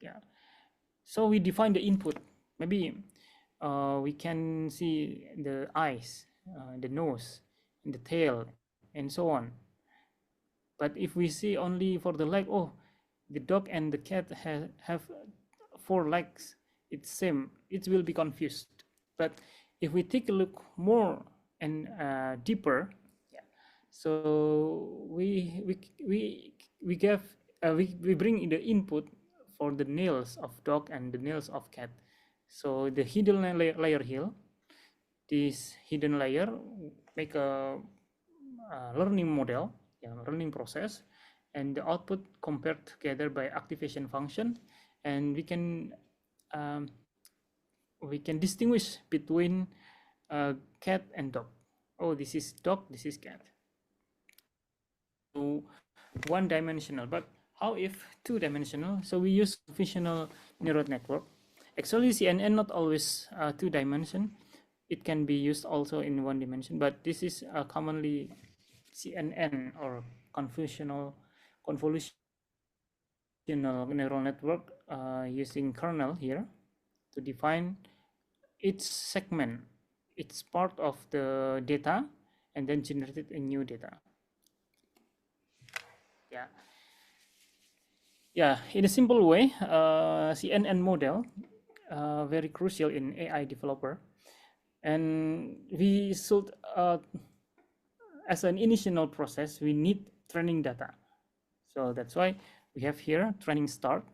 Yeah, so we define the input. Maybe we can see the eyes, the nose, and the tail, and so on. But if we see only for the leg, oh, the dog and the cat have 4 legs, it's same, it will be confused. But if we take a look more and deeper, yeah, so we bring in the input for the nails of dog and the nails of cat. So the hidden layer here, this hidden layer make a learning model, yeah, learning process, and the output compared together by activation function, and we can distinguish between cat and dog. Oh, this is dog, this is cat. So one-dimensional, but how if two-dimensional? So we use convolutional neural network. Actually, CNN not always two-dimension. It can be used also in one dimension, but this is commonly CNN or convolutional neural network using kernel here to define each segment, it's part of the data, and then generated a new data. Yeah, in a simple way, CNN model very crucial in AI developer, and we should as an initial process we need training data. So that's why we have here training start,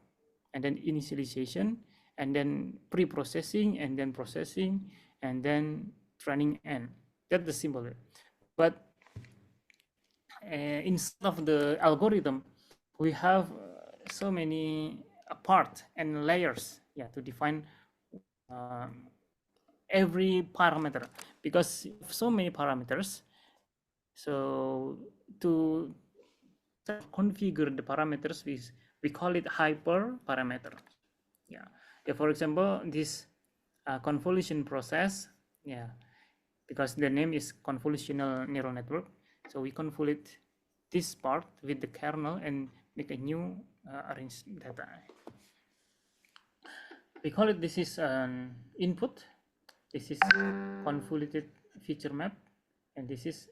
and then initialization, and then pre-processing, and then processing, and then training end. That's the simple way. But instead of the algorithm, we have so many parts and layers, to define every parameter, because so many parameters. So to configure the parameters, we call it hyperparameter. For example, this convolution process, because the name is convolutional neural network, so we convolute this part with the kernel and make a new arranged data. We call it, this is an input, this is convoluted feature map, and this is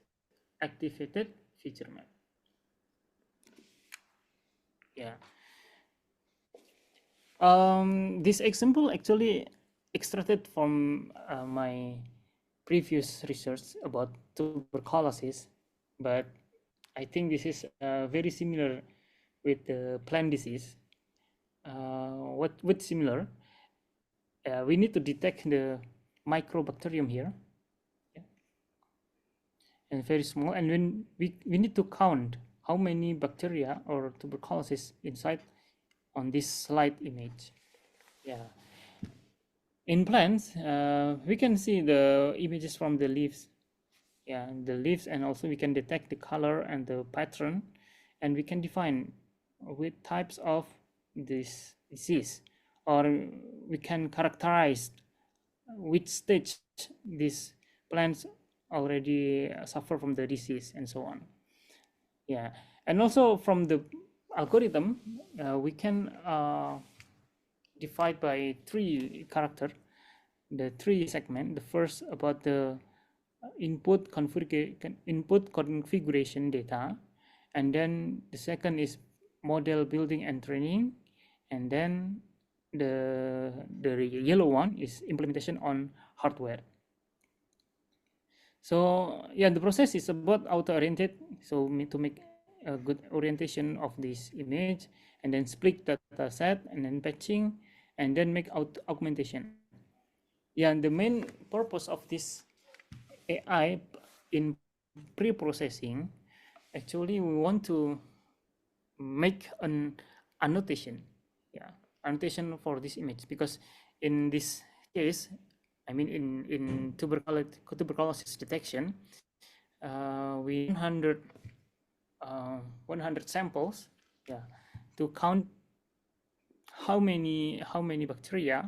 activated feature map. This example actually extracted from my previous research about tuberculosis, but I think this is very similar with the plant disease. What's similar? We need to detect the microbacterium here, and very small, and when we need to count how many bacteria or tuberculosis inside on this slide image. In plants, we can see the images from the leaves, the leaves, and also we can detect the color and the pattern, and we can define which types of this disease, or we can characterize which stage these plants already suffer from the disease, and so on. And also from the algorithm, we can divide by three character, the three segment. The first about the input configuration data, and then the second is model building and training, and then the yellow one is implementation on hardware. So the process is about auto-oriented, so to make a good orientation of this image, and then split data set, and then patching, and then make augmentation. And the main purpose of this AI in pre-processing, actually we want to make an annotation, annotation for this image, because in this case, I mean in tuberculosis detection, we 100 samples, to count how many bacteria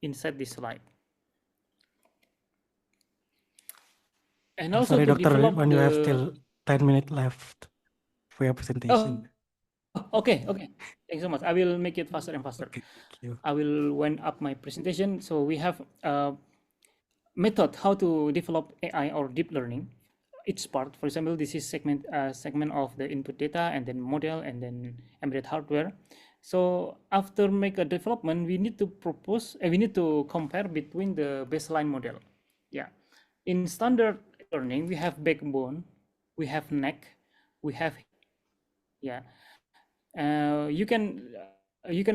inside this slide. And also sorry, to Doctor, develop when you have still 10 minutes left for your presentation. Okay. Thanks so much. I will make it faster and faster. Okay, thank you. I will wind up my presentation. So we have a method how to develop AI or deep learning. Each part, for example, this is segment of the input data, and then model, and then embedded hardware. So after make a development, we need to compare between the baseline model. In standard learning, we have backbone, we have neck, we have you can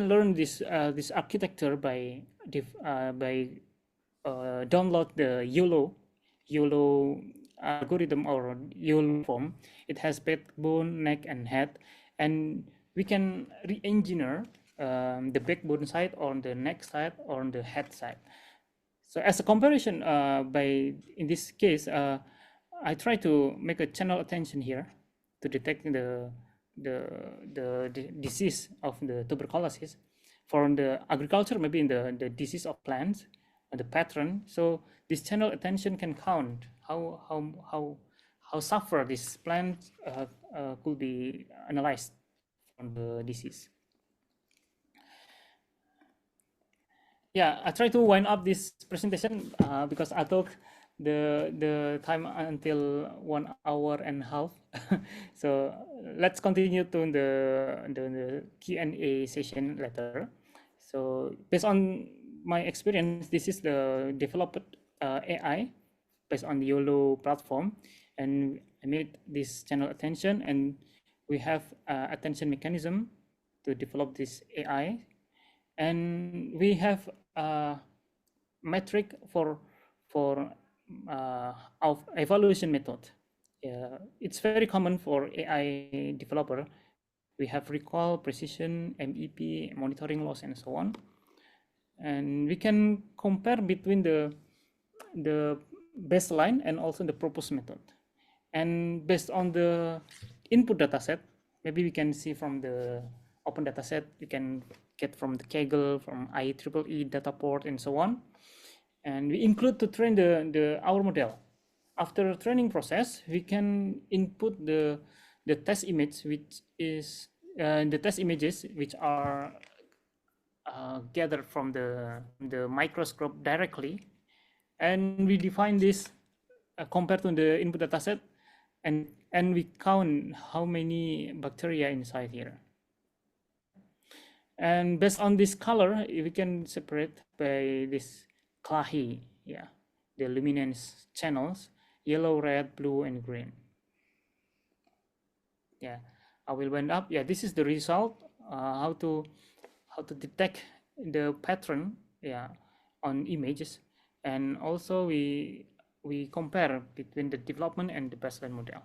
learn this architecture by download the YOLO algorithm or YOLO form. It has backbone, neck, and head, and we can re-engineer the backbone side on the neck side or on the head side. So as a comparison, in this case, I try to make a channel attention here to detect the disease of the tuberculosis. For the agriculture, maybe in the disease of plants, the pattern. So this channel attention can count how suffer this plant could be analyzed from the disease. Yeah, I try to wind up this presentation because I took the time until 1.5 hours. So let's continue to the Q&A session later. So based on my experience, this is the developed AI based on the YOLO platform, and I made this channel attention, and we have attention mechanism to develop this AI, and we have a metric for of evaluation method. It's very common for AI developer. We have recall, precision, MEP, monitoring loss, and so on. And we can compare between the baseline and also the proposed method. And based on the input dataset, maybe we can see from the open dataset, we can get from the Kaggle, from IEEE data port, and so on. And we include to train our model. After training process, we can input the test image, which is the test images which are gathered from the microscope directly, and we define this compared to the input dataset, and we count how many bacteria inside here. And based on this color, we can separate by this Klahi, yeah, the luminance channels, yellow, red, blue, and green. Yeah, I will wind up. Yeah, this is the result. How to detect the pattern, yeah, on images, and also we compare between the development and the baseline model.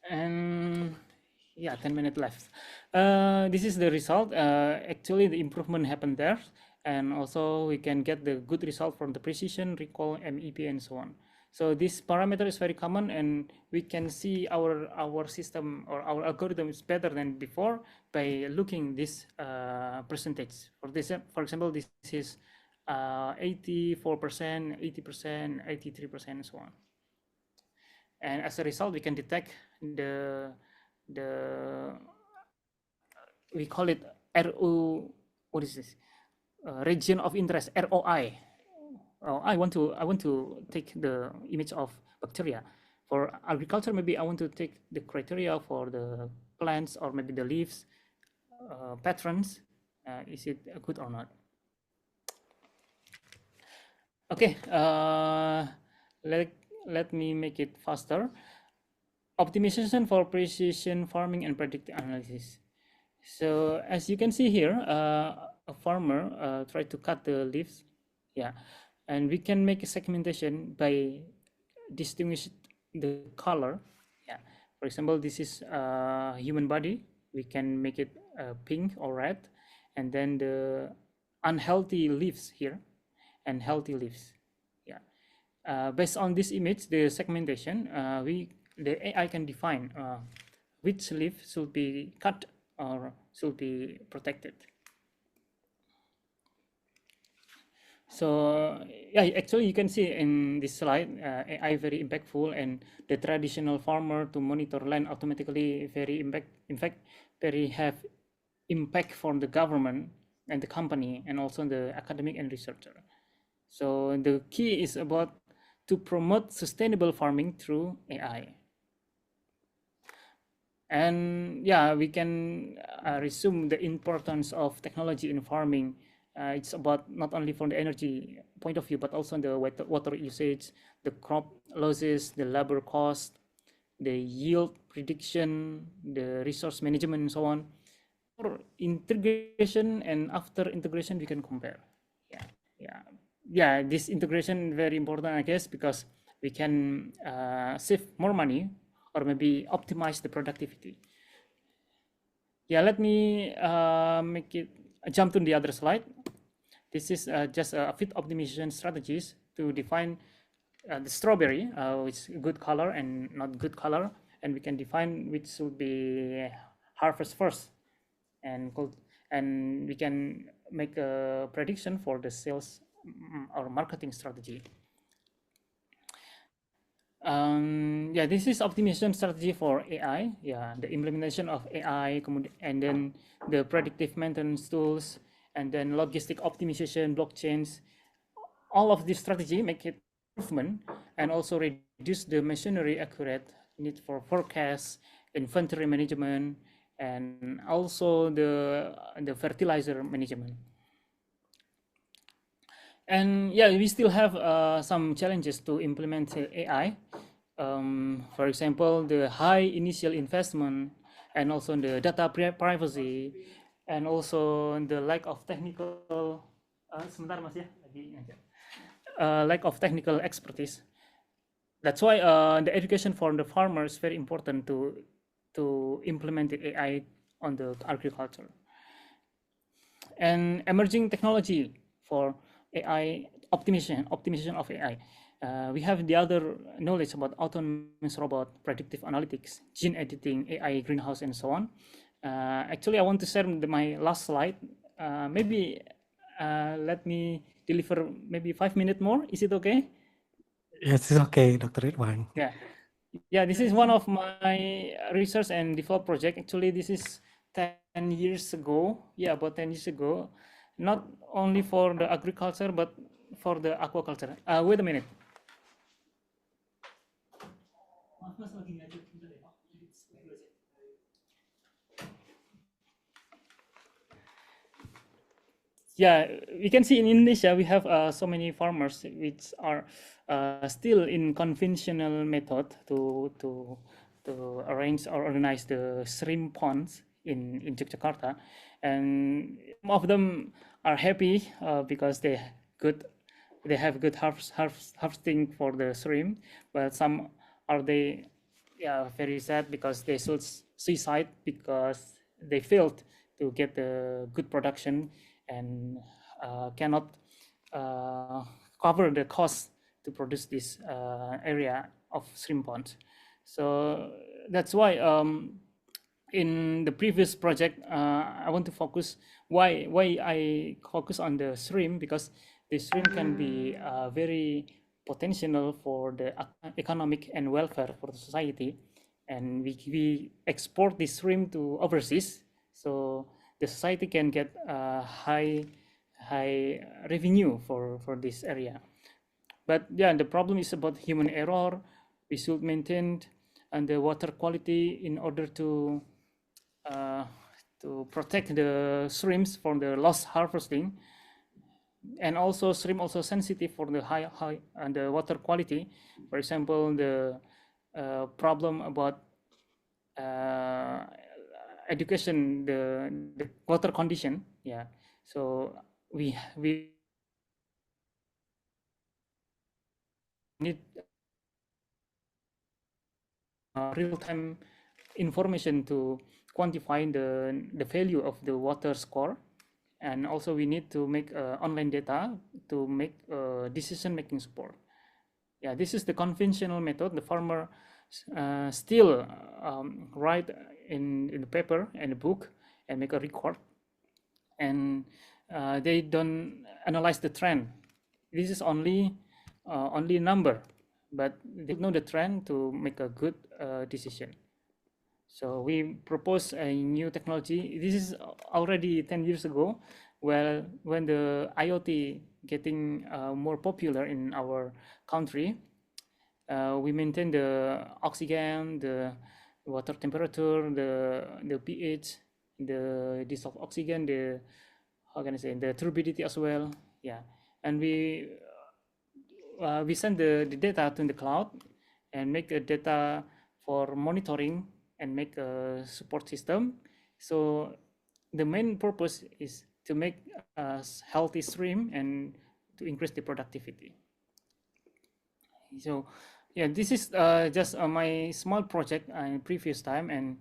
And yeah, 10 minutes left. This is the result. Actually, the improvement happened there, and also we can get the good result from the precision, recall, MEP, and so on. So this parameter is very common, and we can see our system or our algorithm is better than before by looking this percentage. For example, this is 84%, 80%, 83%, and so on. And as a result, we can detect we call it what is this? Region of interest, ROI. I want to take the image of bacteria. For agriculture, maybe I want to take the criteria for the plants or maybe the leaves patterns. Is it good or not? Okay, let me make it faster. Optimization for precision farming and predictive analysis. So as you can see here, a farmer tried to cut the leaves, yeah, and we can make a segmentation by distinguish the color. Yeah, for example, this is a human body. We can make it pink or red, and then the unhealthy leaves here and healthy leaves. Yeah, based on this image, the segmentation, the AI can define which leaf should be cut or should be protected. So yeah, actually you can see in this slide, AI very impactful, and the traditional farmer to monitor land automatically very very have impact from the government and the company and also the academic and researcher. So the key is about to promote sustainable farming through AI. And yeah, we can resume the importance of technology in farming. It's about not only from the energy point of view, but also the water usage, the crop losses, the labor cost, the yield prediction, the resource management, and so on. For integration, and after integration, we can compare. This integration very important, I guess, because we can save more money or maybe optimize the productivity. Yeah, let me make it jump to the other slide. This is just a fit optimization strategies to define the strawberry, which good color and not good color, and we can define which should be harvest first, and we can make a prediction for the sales or marketing strategy. Yeah, this is optimization strategy for AI. Yeah, the implementation of AI, and then the predictive maintenance tools, and then logistic optimization, blockchains. All of this strategy make it improvement and also reduce the machinery accurate need for forecast, inventory management, and also the fertilizer management. And yeah, we still have some challenges to implement AI. For example, the high initial investment, and also the data privacy, and also the lack of technical sebentar mas ya, lack of technical expertise. That's why the education for the farmer is very important to implement the AI on the agriculture. And emerging technology for AI optimization of AI. We have the other knowledge about autonomous robot, predictive analytics, gene editing, AI, greenhouse, and so on. Actually, I want to share my last slide. Maybe let me deliver maybe 5 minutes more. Is it okay? Yes, it's okay, Dr. Ridwan. Yeah, this is one of my research and develop project. Actually, this is 10 years ago. Yeah, about 10 years ago. Not only for the agriculture, but for the aquaculture. Wait a minute. Yeah, we can see in Indonesia, we have so many farmers which are still in conventional method to arrange or organize the shrimp ponds in Yogyakarta, and some of them are happy because they have good harvesting for the shrimp, but some are very sad because they suicide because they failed to get the good production and cannot cover the cost to produce this area of shrimp ponds. So that's why in the previous project, I want to focus why I focus on the shrimp, because the shrimp can be very potential for the economic and welfare for the society, and we export this shrimp to overseas, so the society can get high revenue for this area. But yeah, the problem is about human error. We should maintain and the water quality in order to protect the shrimps from the loss harvesting. And also shrimp also sensitive for the high and the water quality. For example, the problem about education, the water condition. Yeah, so we need real-time information to quantify the value of the water score, and also we need to make online data to make decision-making support. Yeah, this is the conventional method. The farmer still write in the paper and the book and make a record, and they don't analyze the trend. This is only a number, but they know the trend to make a good decision. So we propose a new technology. This is already 10 years ago, when the IoT getting more popular in our country. We maintain the oxygen, the water temperature, the pH, the dissolved oxygen, the the turbidity as well. Yeah, and we send the data to the cloud and make a data for monitoring and make a support system. So the main purpose is to make a healthy stream and to increase the productivity. So Yeah, this is just my small project previous time, and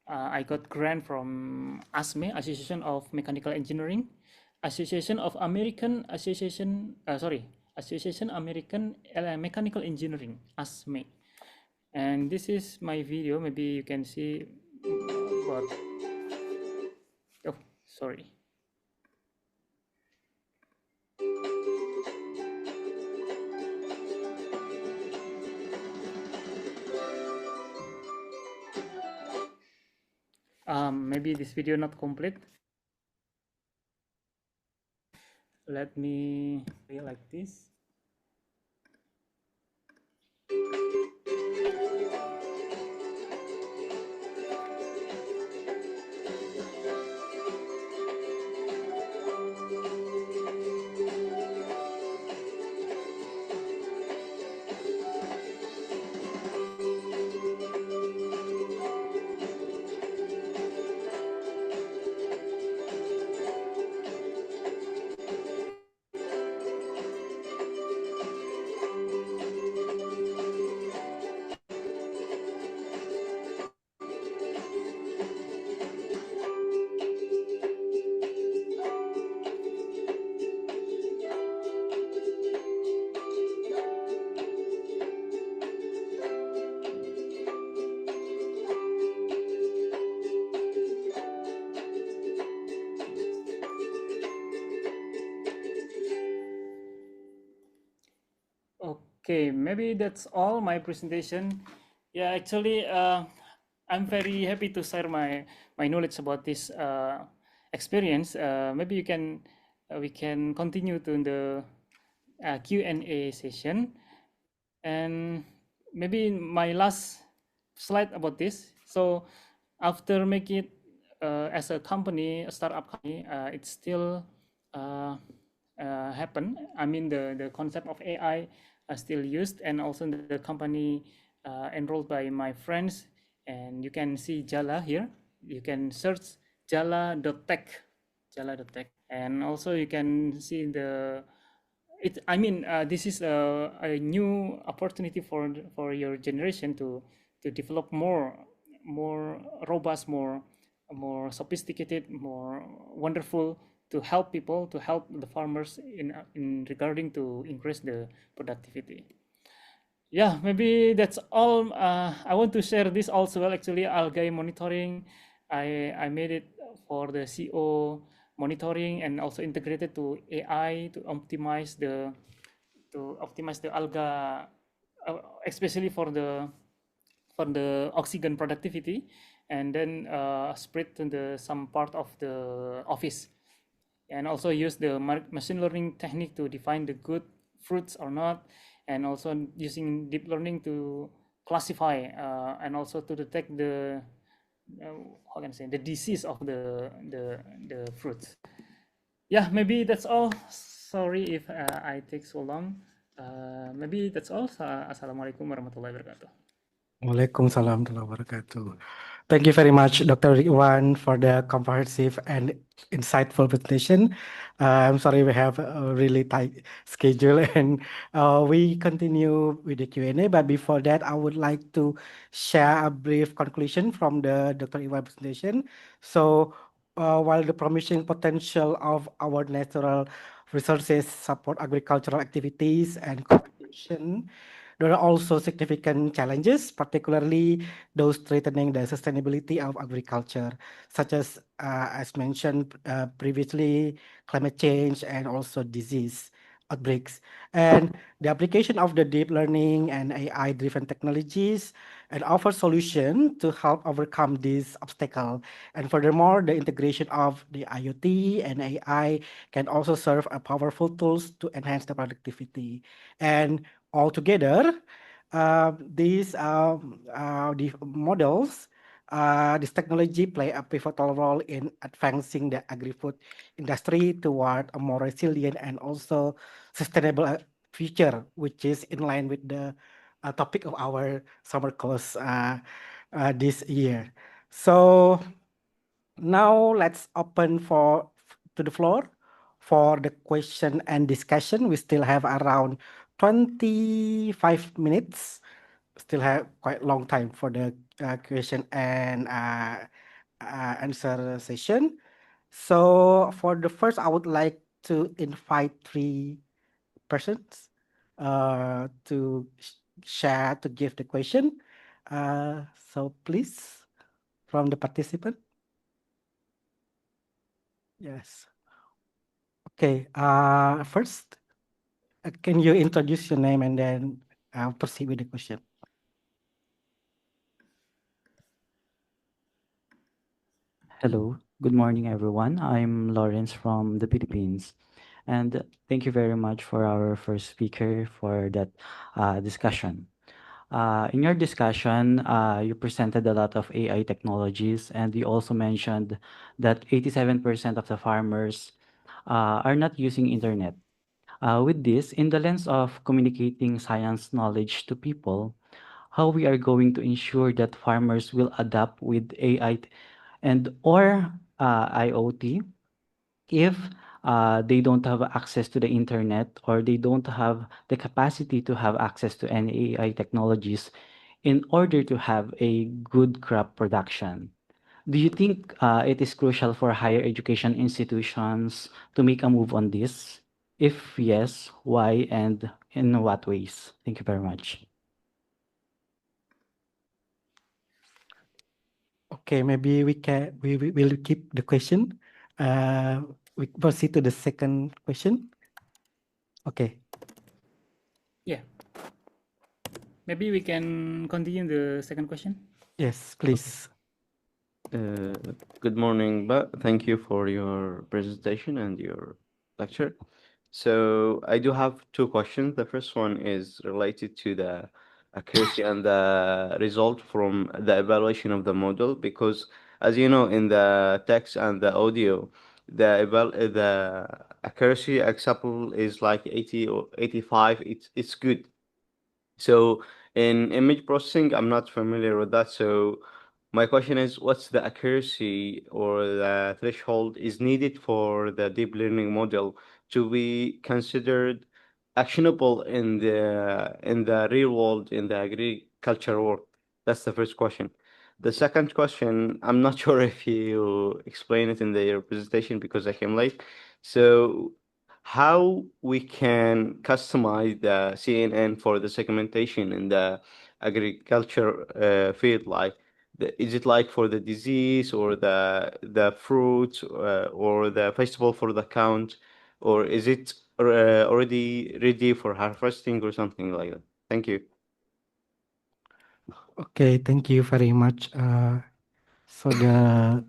I got grant from ASME, Association of Mechanical Engineering, Association of American Association, Association American Mechanical Engineering, ASME. And this is my video. Maybe you can see about. Oh, sorry. Maybe this video not complete. Let me be like this. Okay, maybe that's all my presentation. Yeah, actually, I'm very happy to share my knowledge about this experience. Maybe you can we can continue to the Q&A session, and maybe my last slide about this. So after making it as a company, a startup company, it still happen. I mean, the concept of AI are still used, and also the company enrolled by my friends. And you can see Jala here. You can search jala.tech, jala.tech, and also you can see the I mean, this is a new opportunity for your generation to develop more robust, more sophisticated, more wonderful, to help people, to help the farmers in regarding to increase the productivity. Yeah, maybe that's all. I want to share this also. Well, actually, algae monitoring, I made it for the CO monitoring, and also integrated to AI to optimize the alga, especially for the oxygen productivity, and then spread to the some part of the office, and also use the machine learning technique to define the good fruits or not, and also using deep learning to classify and also to detect the how can I say, the disease of the fruits. Yeah, maybe that's all. Sorry if I take so long. Maybe that's all. Assalamualaikum warahmatullahi wabarakatuh. Waalaikumsalam warahmatullahi wabarakatuh. Thank you very much, Dr. Ridwan, for the comprehensive and insightful presentation. I'm sorry we have a really tight schedule, and we continue with the Q&A. But before that, I would like to share a brief conclusion from the Dr. Ridwan presentation. So, while the promising potential of our natural resources support agricultural activities and competition, there are also significant challenges, particularly those threatening the sustainability of agriculture, such as mentioned previously, climate change and also disease outbreaks. And the application of the deep learning and AI-driven technologies and offer solution to help overcome this obstacle. And furthermore, the integration of the IoT and AI can also serve as powerful tools to enhance the productivity. And altogether, the models, this technology play a pivotal role in advancing the agri-food industry toward a more resilient and also sustainable future, which is in line with the topic of our summer course this year. So now let's open to the floor for the question and discussion. We still have around 25 minutes still have quite long time for the question and answer session. So for the first, I would like to invite three persons to share to give the question. So please, from the participant. Yes. Okay. First, can you introduce your name and then proceed with the question? Hello, good morning, everyone. I'm Lawrence from the Philippines. And thank you very much for our first speaker for that discussion. In your discussion, you presented a lot of AI technologies, and you also mentioned that 87% of the farmers are not using internet. With this, in the lens of communicating science knowledge to people, how we are going to ensure that farmers will adapt with AI and or IoT if they don't have access to the internet or they don't have the capacity to have access to any AI technologies in order to have a good crop production. Do you think it is crucial for higher education institutions to make a move on this? If yes, why and in what ways? Thank you very much. Okay, maybe we will keep the question. We proceed to the second question. Okay. Yeah. Maybe we can continue the second question. Yes, please. Good morning, but thank you for your presentation and your lecture. So I do have two questions. The first one is related to the accuracy and the result from the evaluation of the model, because as you know, in the text and the audio, the accuracy acceptable is like 80 or 85. It's good. So in image processing, I'm not familiar with that. So my question is, what's the accuracy or the threshold is needed for the deep learning model to be considered actionable in the real world, in the agriculture world? That's the first question. The second question, I'm not sure if you explain it in your presentation because I came late. So how we can customize the CNN for the segmentation in the agriculture field, like is it like for the disease or the fruit or the vegetable for the count, or is it already ready for harvesting or something like that? Thank you. Okay, thank you very much. So the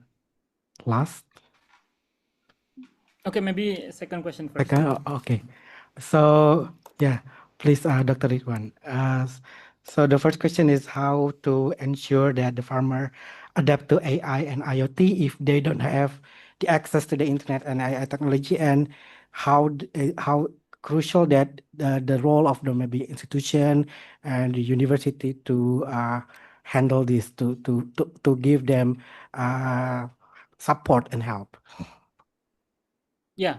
last. Okay, maybe second question first. Okay. So yeah, please, Dr. Ridwan. So the first question is how to ensure that the farmer adapt to AI and IoT if they don't have the access to the internet and AI technology, and how crucial that the role of the maybe institution and the university to handle this to give them support and help. Yeah,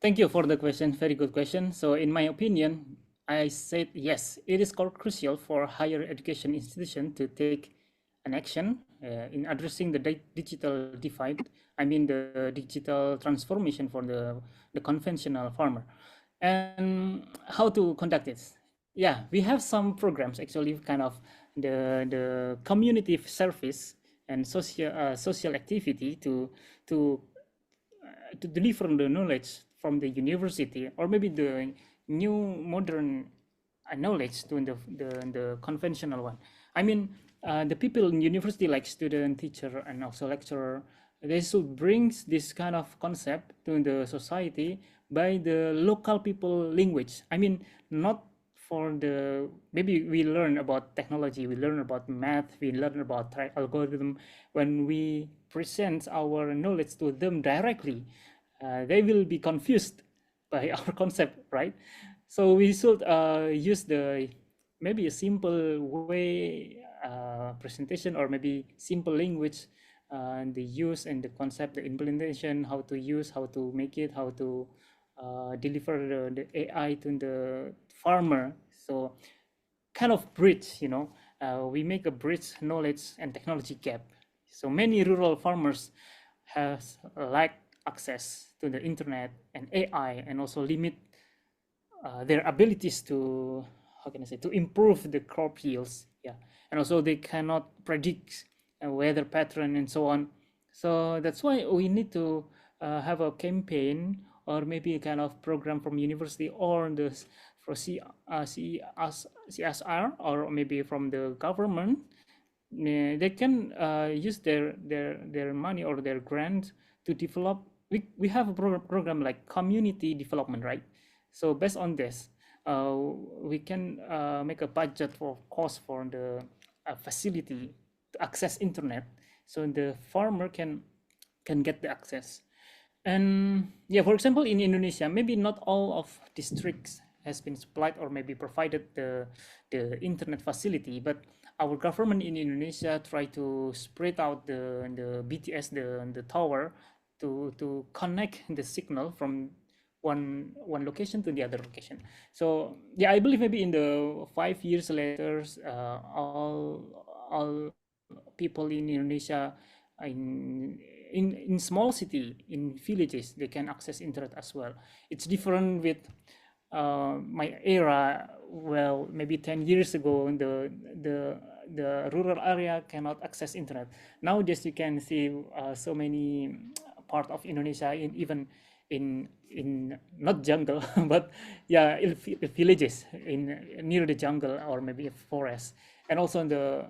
thank you for the question. Very good question. So in my opinion, I said yes, it is crucial for higher education institution to take an action in addressing the digital divide. I mean the digital transformation for the conventional farmer, and how to conduct this. Yeah, we have some programs actually, kind of the community service and social activity to deliver the knowledge from the university, or maybe the new modern knowledge to the conventional one. I mean, the people in university, like student, teacher, and also lecturer, they should bring this kind of concept to the society by the local people language. I mean, not for the, maybe we learn about technology, we learn about math, we learn about algorithm. When we present our knowledge to them directly, they will be confused by our concept, right? So we should use the maybe a simple way presentation, or maybe simple language, the use and the concept, the implementation, how to use, how to make it, how to deliver the AI to the farmer. So kind of bridge, we make a bridge knowledge and technology gap. So many rural farmers has lack access to the internet and AI, and also limit their abilities to, how can I say, to improve the crop yields. Yeah, and also they cannot predict weather pattern and so on. So that's why we need to have a campaign, or maybe a kind of program from university, or this for CSR, or maybe from the government. They can use their money or their grant to develop. We have a program like community development, right? So based on this, we can make a budget for cost for the facility to access internet, so the farmer can get the access. And yeah, for example, in Indonesia, maybe not all of districts has been supplied or maybe provided the internet facility, but our government in Indonesia try to spread out the BTS, the tower, to connect the signal from one location to the other location. So yeah, I believe maybe in the 5 years later, all people in Indonesia, in small city, in villages, they can access internet as well. It's different with my era. Well, maybe 10 years ago, the rural area cannot access internet. Nowadays, you can see so many part of Indonesia, even in not jungle, but yeah, in villages near the jungle, or maybe a forest, and also in the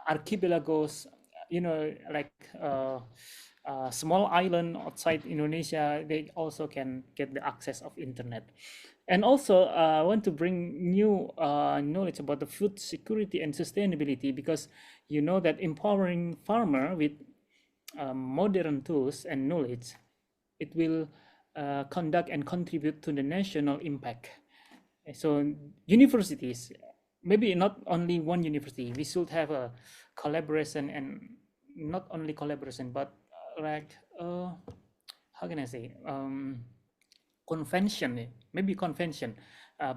archipelagos, like small island outside Indonesia, they also can get the access of internet. And also, I want to bring new knowledge about the food security and sustainability, because you know that empowering farmer with modern tools and knowledge, it will conduct and contribute to the national impact. So universities, maybe not only one university, we should have a collaboration, and not only collaboration, but like how can I say, convention, maybe convention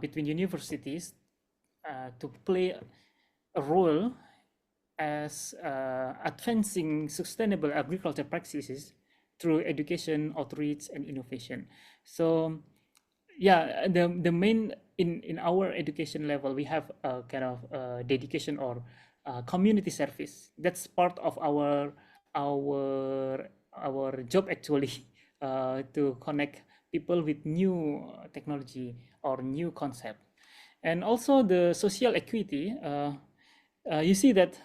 between universities to play a role as advancing sustainable agriculture practices through education, outreach, and innovation. So yeah, the main in our education level, we have a kind of dedication or community service. That's part of our job actually, to connect people with new technology or new concept. And also the social equity. You see that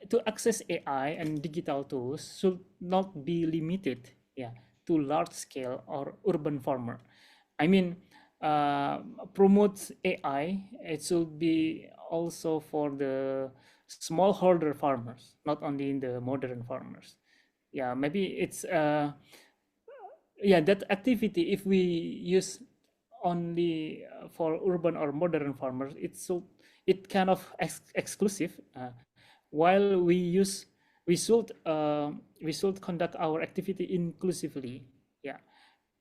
to access AI and digital tools should not be limited, yeah, to large scale or urban farmer. I mean, promotes AI, it should be also for the smallholder farmers, not only in the modern farmers. Yeah, maybe it's yeah, that activity, if we use only for urban or modern farmers, it kind of exclusive. While we should conduct our activity inclusively. Yeah,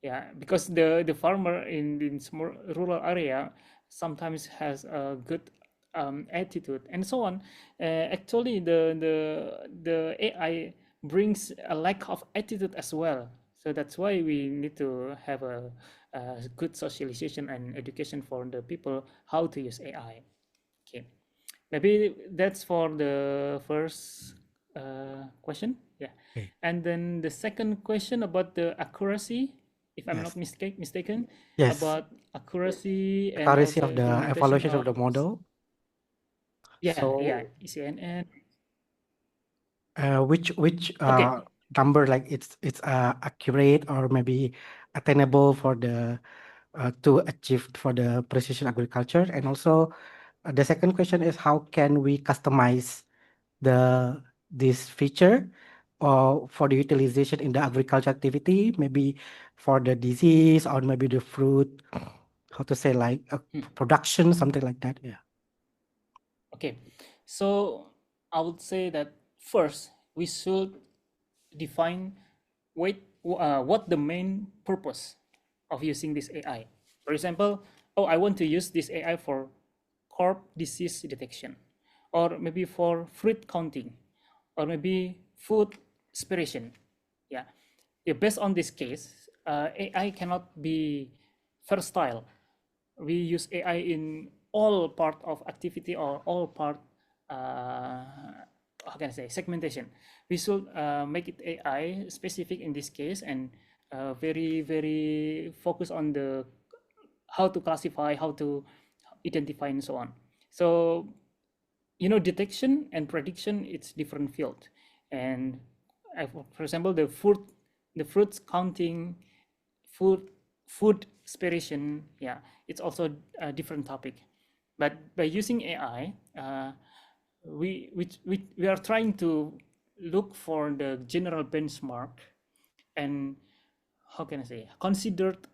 yeah, because the farmer in small rural area sometimes has a good attitude and so on. Actually, the AI brings a lack of attitude as well. So that's why we need to have a good socialization and education for the people how to use AI. Okay, maybe that's for the first question. Yeah, Okay. and then the second question about the accuracy, if I'm Yes. not mistaken, Yes. about accuracy and Accuracy also of the implementation evaluation of of the model. yeah, So, ECNN. which Okay. number, like it's accurate or maybe attainable for the to achieve for the precision agriculture, and also the second question is how can we customize this feature or for the utilization in the agriculture activity, maybe for the disease or maybe the fruit, how to say, like production, something like that. Yeah. Okay, so I would say that first we should define what the main purpose of using this AI. For example, oh, I want to use this AI for crop disease detection, or maybe for fruit counting, or maybe food aspiration. Yeah, based on this case, AI cannot be versatile. We use AI in all part of activity or all part, how can I say, segmentation. We should make it AI specific in this case, and very focus on the how to classify, how to identify, and so on. So, detection and prediction, it's different field. And for example, the fruits counting, food aspiration, yeah, it's also a different topic. But by using AI, we are trying to look for the general benchmark, and how can I say, considered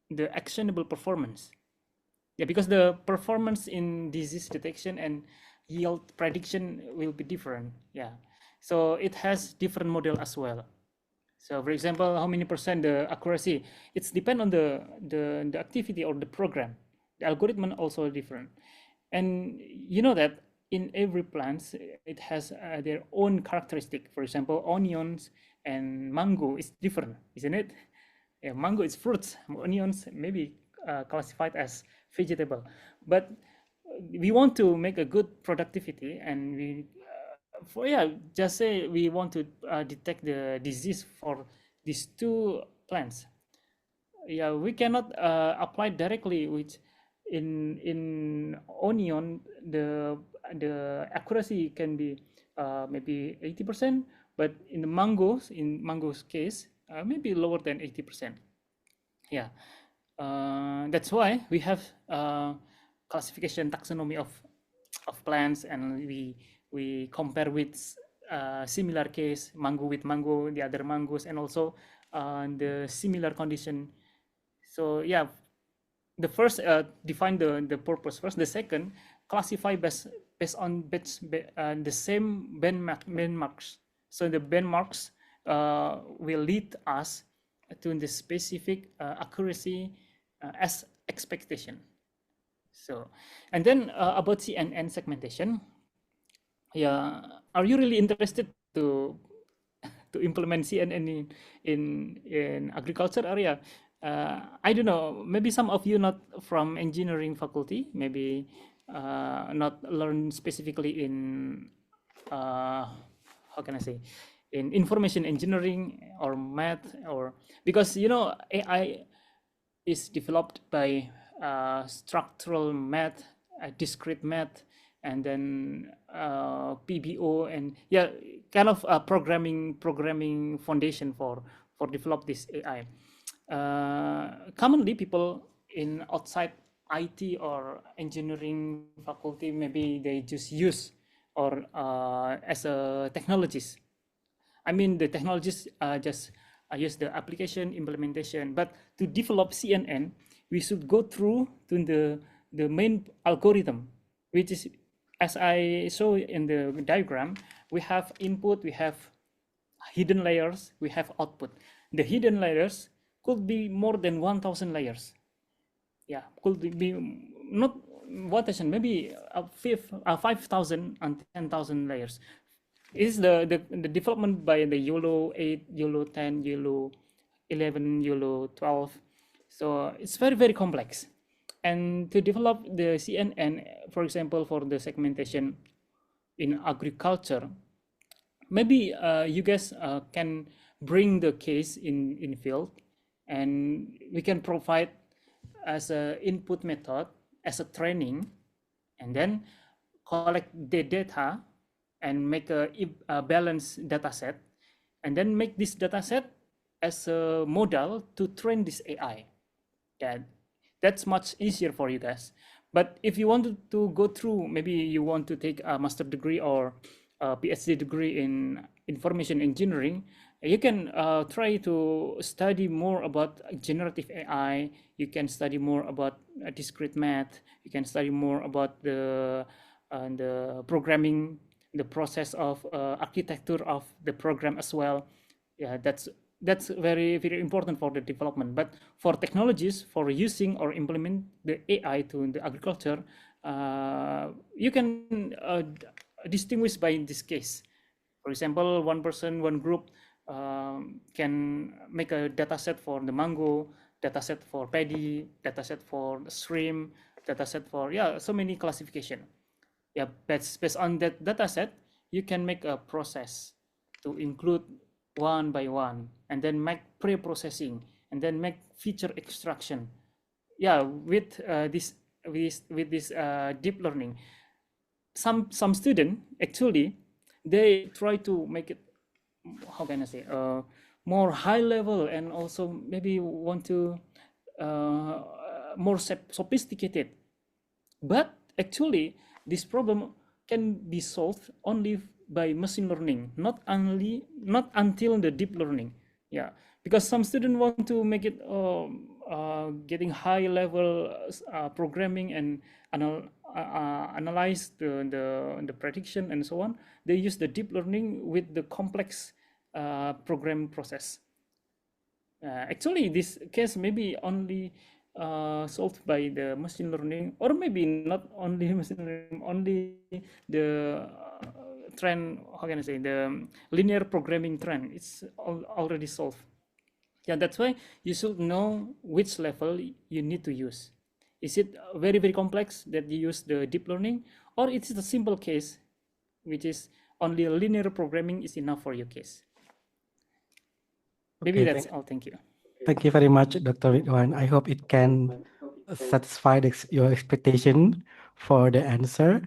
the actionable performance. Yeah, because the performance in disease detection and yield prediction will be different. Yeah, so it has different model as well. So for example, how many percent the accuracy? It's depend on the activity or the program. The algorithm also different. And you know that in every plant, it has their own characteristic. For example, onions and mango is different, isn't it? Yeah, mango is fruits, onions maybe classified as vegetable. But we want to make a good productivity, and we just say we want to detect the disease for these two plants. Yeah, we cannot apply directly with in onion. The accuracy can be maybe 80%, but in mango's case, maybe lower than 80%. Yeah, that's why we have classification taxonomy of plants, and we compare with similar case, mango with mango, the other mangoes, and also the similar condition. So yeah, the first define the purpose first. The second, classify based on the same benchmarks. So the benchmarks will lead us to the specific accuracy as expectation. So, and then about CNN segmentation. Yeah, are you really interested to implement CNN in agriculture area? I don't know. Maybe some of you not from engineering faculty, maybe not learn specifically in how can I say, in information engineering or math, or because AI is developed by structural math, discrete math, and then PBO, and yeah, kind of a programming foundation for develop this AI. Commonly, people in outside IT or engineering faculty, maybe they just use or as a technologist. I mean, the technologists just use the application implementation, but to develop CNN, we should go through to the main algorithm, which is, as I saw in the diagram, we have input, we have hidden layers, we have output. The hidden layers could be more than 1,000 layers. Yeah, could be not 1,000, maybe 5,000 and 10,000 layers. Is the development by the YOLO 8, YOLO 10, YOLO 11, YOLO 12. So it's very complex. And to develop the CNN, for example, for the segmentation in agriculture, maybe you guys can bring the case in field, and we can provide as a input method, as a training, and then collect the data and make a balanced data set, and then make this data set as a model to train this AI. Yeah, that's much easier for you guys. But if you want to go through, maybe you want to take a master degree or a PhD degree in information engineering, you can try to study more about generative AI. You can study more about discrete math. You can study more about the programming, the process of architecture of the program as well. Yeah, that's very important for the development. But for technologies, for using or implement the AI to the agriculture, you can distinguish by this case. For example, one person, one group can make a data set for the mango, data set for paddy, data set for shrimp, data set for, so many classification. Based on that data set, you can make a process to include one by one, and then make pre-processing, and then make feature extraction. With this deep learning, some student actually they try to make it, how can I say, more high level, and also maybe want to more sophisticated. But actually, this problem can be solved only by machine learning, not until the deep learning. Because some students want to make it getting high level programming and analyze the prediction and so on. They use the deep learning with the complex program process. Actually, this case may be only solved by the machine learning, or maybe not only machine learning, only the trend, how can I say, the linear programming trend. It's already solved. That's why you should know which level you need to use. Is it very, very complex that you use the deep learning, or it's a simple case, which is only linear programming is enough for your case? Maybe that's all. Thank you. Thank you very much, Dr. Ridwan. I hope it can satisfy your expectation for the answer.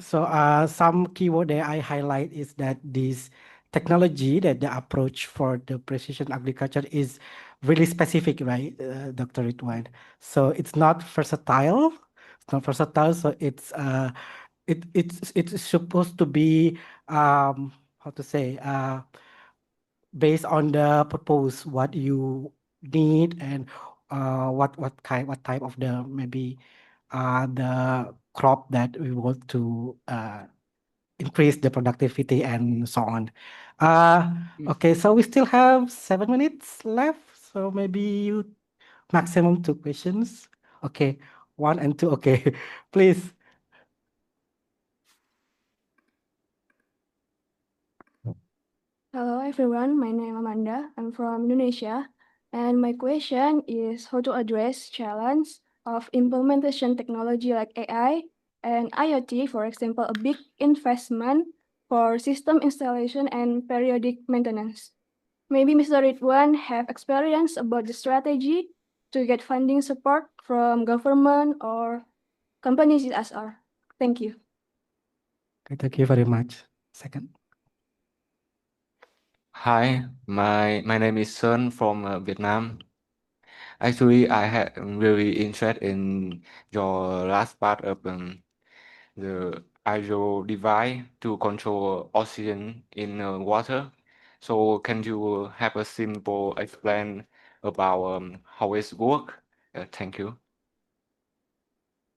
So some keyword that I highlight is that this technology, that the approach for the precision agriculture is really specific, right, Dr. Ridwan? So it's not versatile. It's not versatile. So it's supposed to be how to say, based on the purpose, what you need, and what type of the maybe the crop that we want to increase the productivity and so on. Okay, so we still have 7 minutes left, so maybe you maximum 2 questions. Okay, 1 and 2. Okay, please. Hello everyone, my name is Amanda. I'm from Indonesia, and my question is how to address challenge of implementation technology like AI and IoT, for example, a big investment for system installation and periodic maintenance. Maybe Mr. Ridwan have experience about the strategy to get funding support from government or companies as are. Thank you. Okay, thank you very much. Second. Hi, my name is Sun from Vietnam. Actually, I had really interest in your last part of the IO device to control oxygen in water. So can you have a simple explain about how it work? Thank you.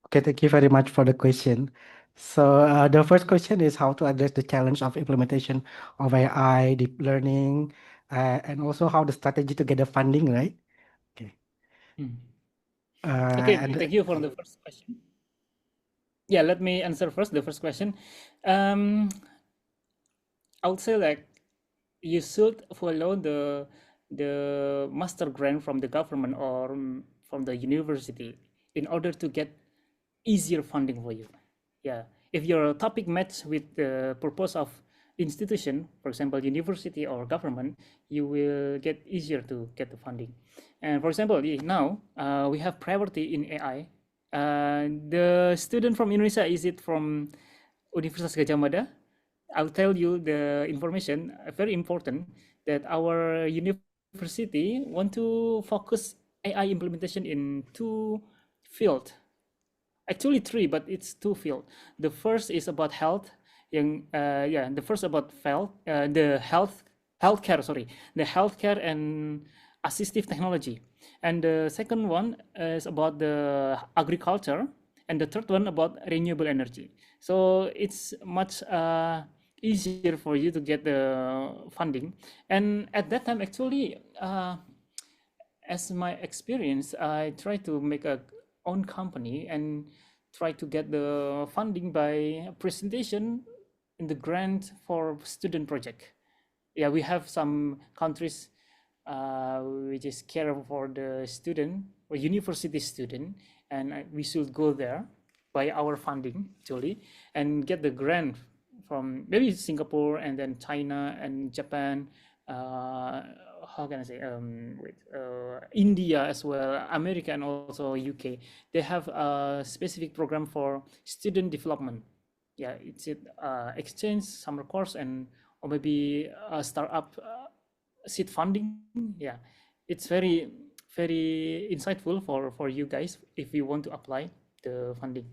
Okay, thank you very much for the question. So the first question is how to address the challenge of implementation of AI, deep learning, and also how the strategy to get the funding, right? Okay. Okay, And thank you for the first question. Let me answer first the first question. I would say like you should follow the master grant from the government or from the university in order to get easier funding for you. If your topic match with the purpose of institution, for example, university or government, you will get easier to get the funding. And for example, now we have priority in AI. The student from Indonesia, is it from Universitas Gadjah Mada? I'll tell you the information, very important, that our university want to focus AI implementation in 2 fields. Actually 3, but it's 2 fields. The first is about health. The first about the healthcare and assistive technology. And the second one is about the agriculture, and the third one about renewable energy. So it's much easier for you to get the funding. And at that time, actually, as my experience, I try to make own company and try to get the funding by presentation in the grant for student project. Yeah, we have some countries which is care for the student or university student, and we should go there by our funding actually and get the grant from maybe Singapore and then China and Japan. How can I say? India as well, America and also UK. They have a specific program for student development. Yeah, it's exchange summer course and or maybe a startup seed funding. Yeah, it's very insightful for you guys if you want to apply the funding.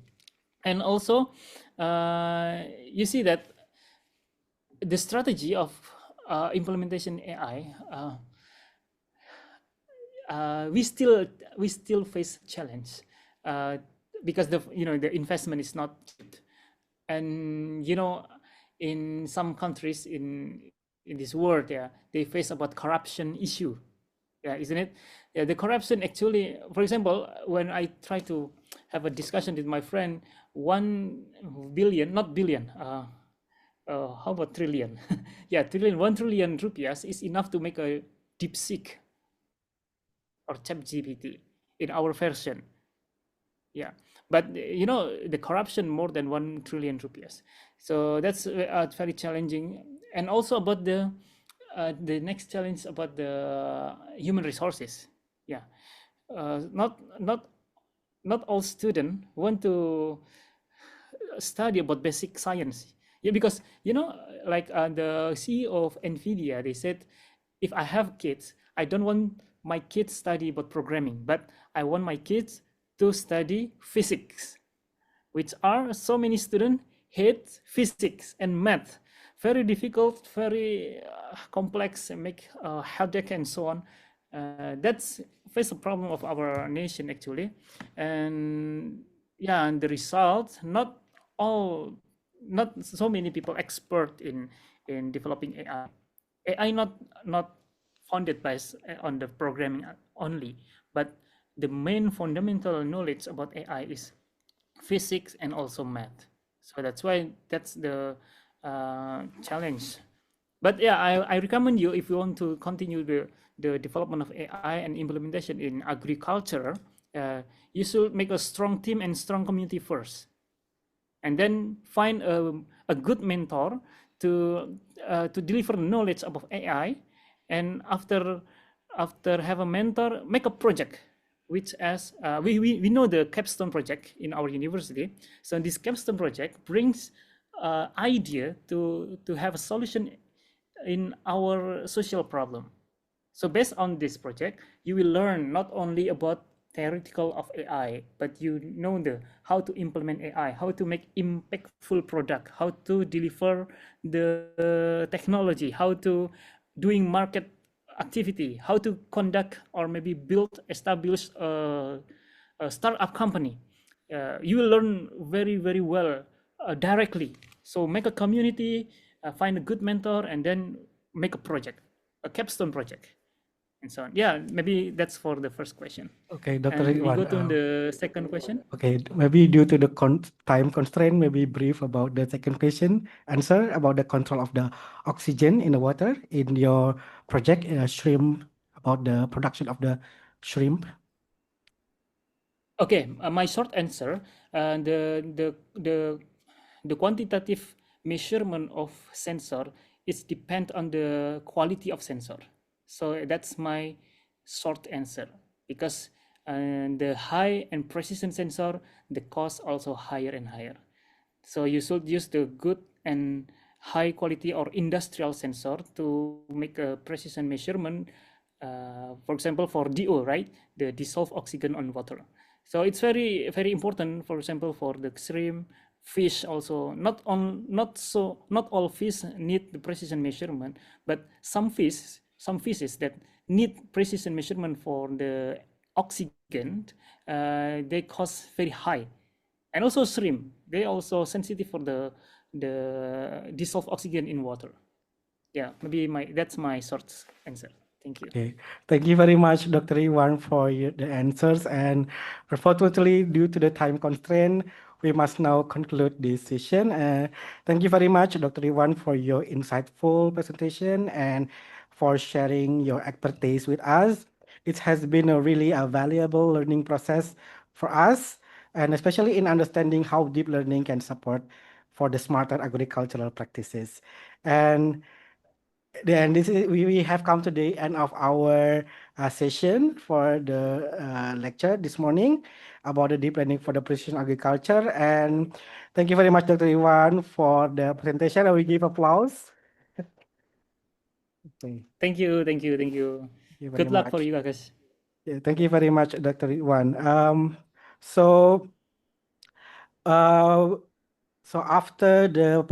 And also you see that the strategy of implementation AI, we still face challenge because the investment is not, and in some countries in this world, yeah, they face about corruption issue, yeah, isn't it? Yeah, the corruption actually, for example, when I try to have a discussion with my friend, 1 billion, not billion, how about trillion? Yeah, trillion, 1 trillion rupiahs is enough to make a DeepSeek or ChatGPT in our version. Yeah, but the corruption more than 1 trillion rupiahs. So that's very challenging. And also about the next challenge about the human resources. Yeah, not all students want to study about basic science. Yeah, because like the CEO of NVIDIA, they said, if I have kids, I don't want my kids study about programming, but I want my kids to study physics, which are so many students hate physics and math, very difficult, very complex, and make headache and so on. That's face a problem of our nation actually, and yeah, and the result, not so many people expert in developing AI. AI not founded by on the programming only, but the main fundamental knowledge about AI is physics and also math. So that's why that's the challenge. But yeah, I recommend you, if you want to continue the development of AI and implementation in agriculture, you should make a strong team and strong community first, and then find a good mentor to deliver knowledge about AI. And after have a mentor, make a project, which as we know the capstone project in our university. So this capstone project brings idea to have a solution in our social problem. So based on this project, you will learn not only about theoretical of AI, but how to implement AI, how to make impactful product, how to deliver the technology, how to doing market activity, how to conduct or maybe establish a startup company. You will learn very well directly. So make a community, find a good mentor, and then make a project, a capstone project, and so on. Yeah, maybe that's for the first question. Okay, Dr. And we Ridwan. go to the second question. Okay, maybe due to the time constraint, maybe brief about the second question. Answer about the control of the oxygen in the water in your project, shrimp, about the production of the shrimp. Okay, my short answer, the quantitative measurement of sensor is depend on the quality of sensor. So that's my short answer, because the high and precision sensor, the cost also higher and higher. So you should use the good and high quality or industrial sensor to make a precision measurement. For example, for DO, right? The dissolved oxygen on water. So it's very important. For example, for the shrimp, fish also. Not all fish need the precision measurement, but some fishes that need precision measurement for the oxygen, they cost very high. And also shrimp, they also sensitive for the dissolved oxygen in water. Yeah, maybe that's my short answer. Thank you. Okay, thank you very much, Dr. Iwan, for the answers. And unfortunately, due to the time constraint, we must now conclude this session. Thank you very much, Dr. Iwan, for your insightful presentation and for sharing your expertise with us. It has been a really valuable learning process for us, and especially in understanding how deep learning can support for the smarter agricultural practices. And then we have come to the end of our session for the lecture this morning about the deep learning for the precision agriculture. And thank you very much, Dr. Iwan, for the presentation. I will give applause. Okay. Thank you, thank you, thank you. Thank you very Good luck for much. you guys. Yeah, thank you very much, Dr. Iwan. So after the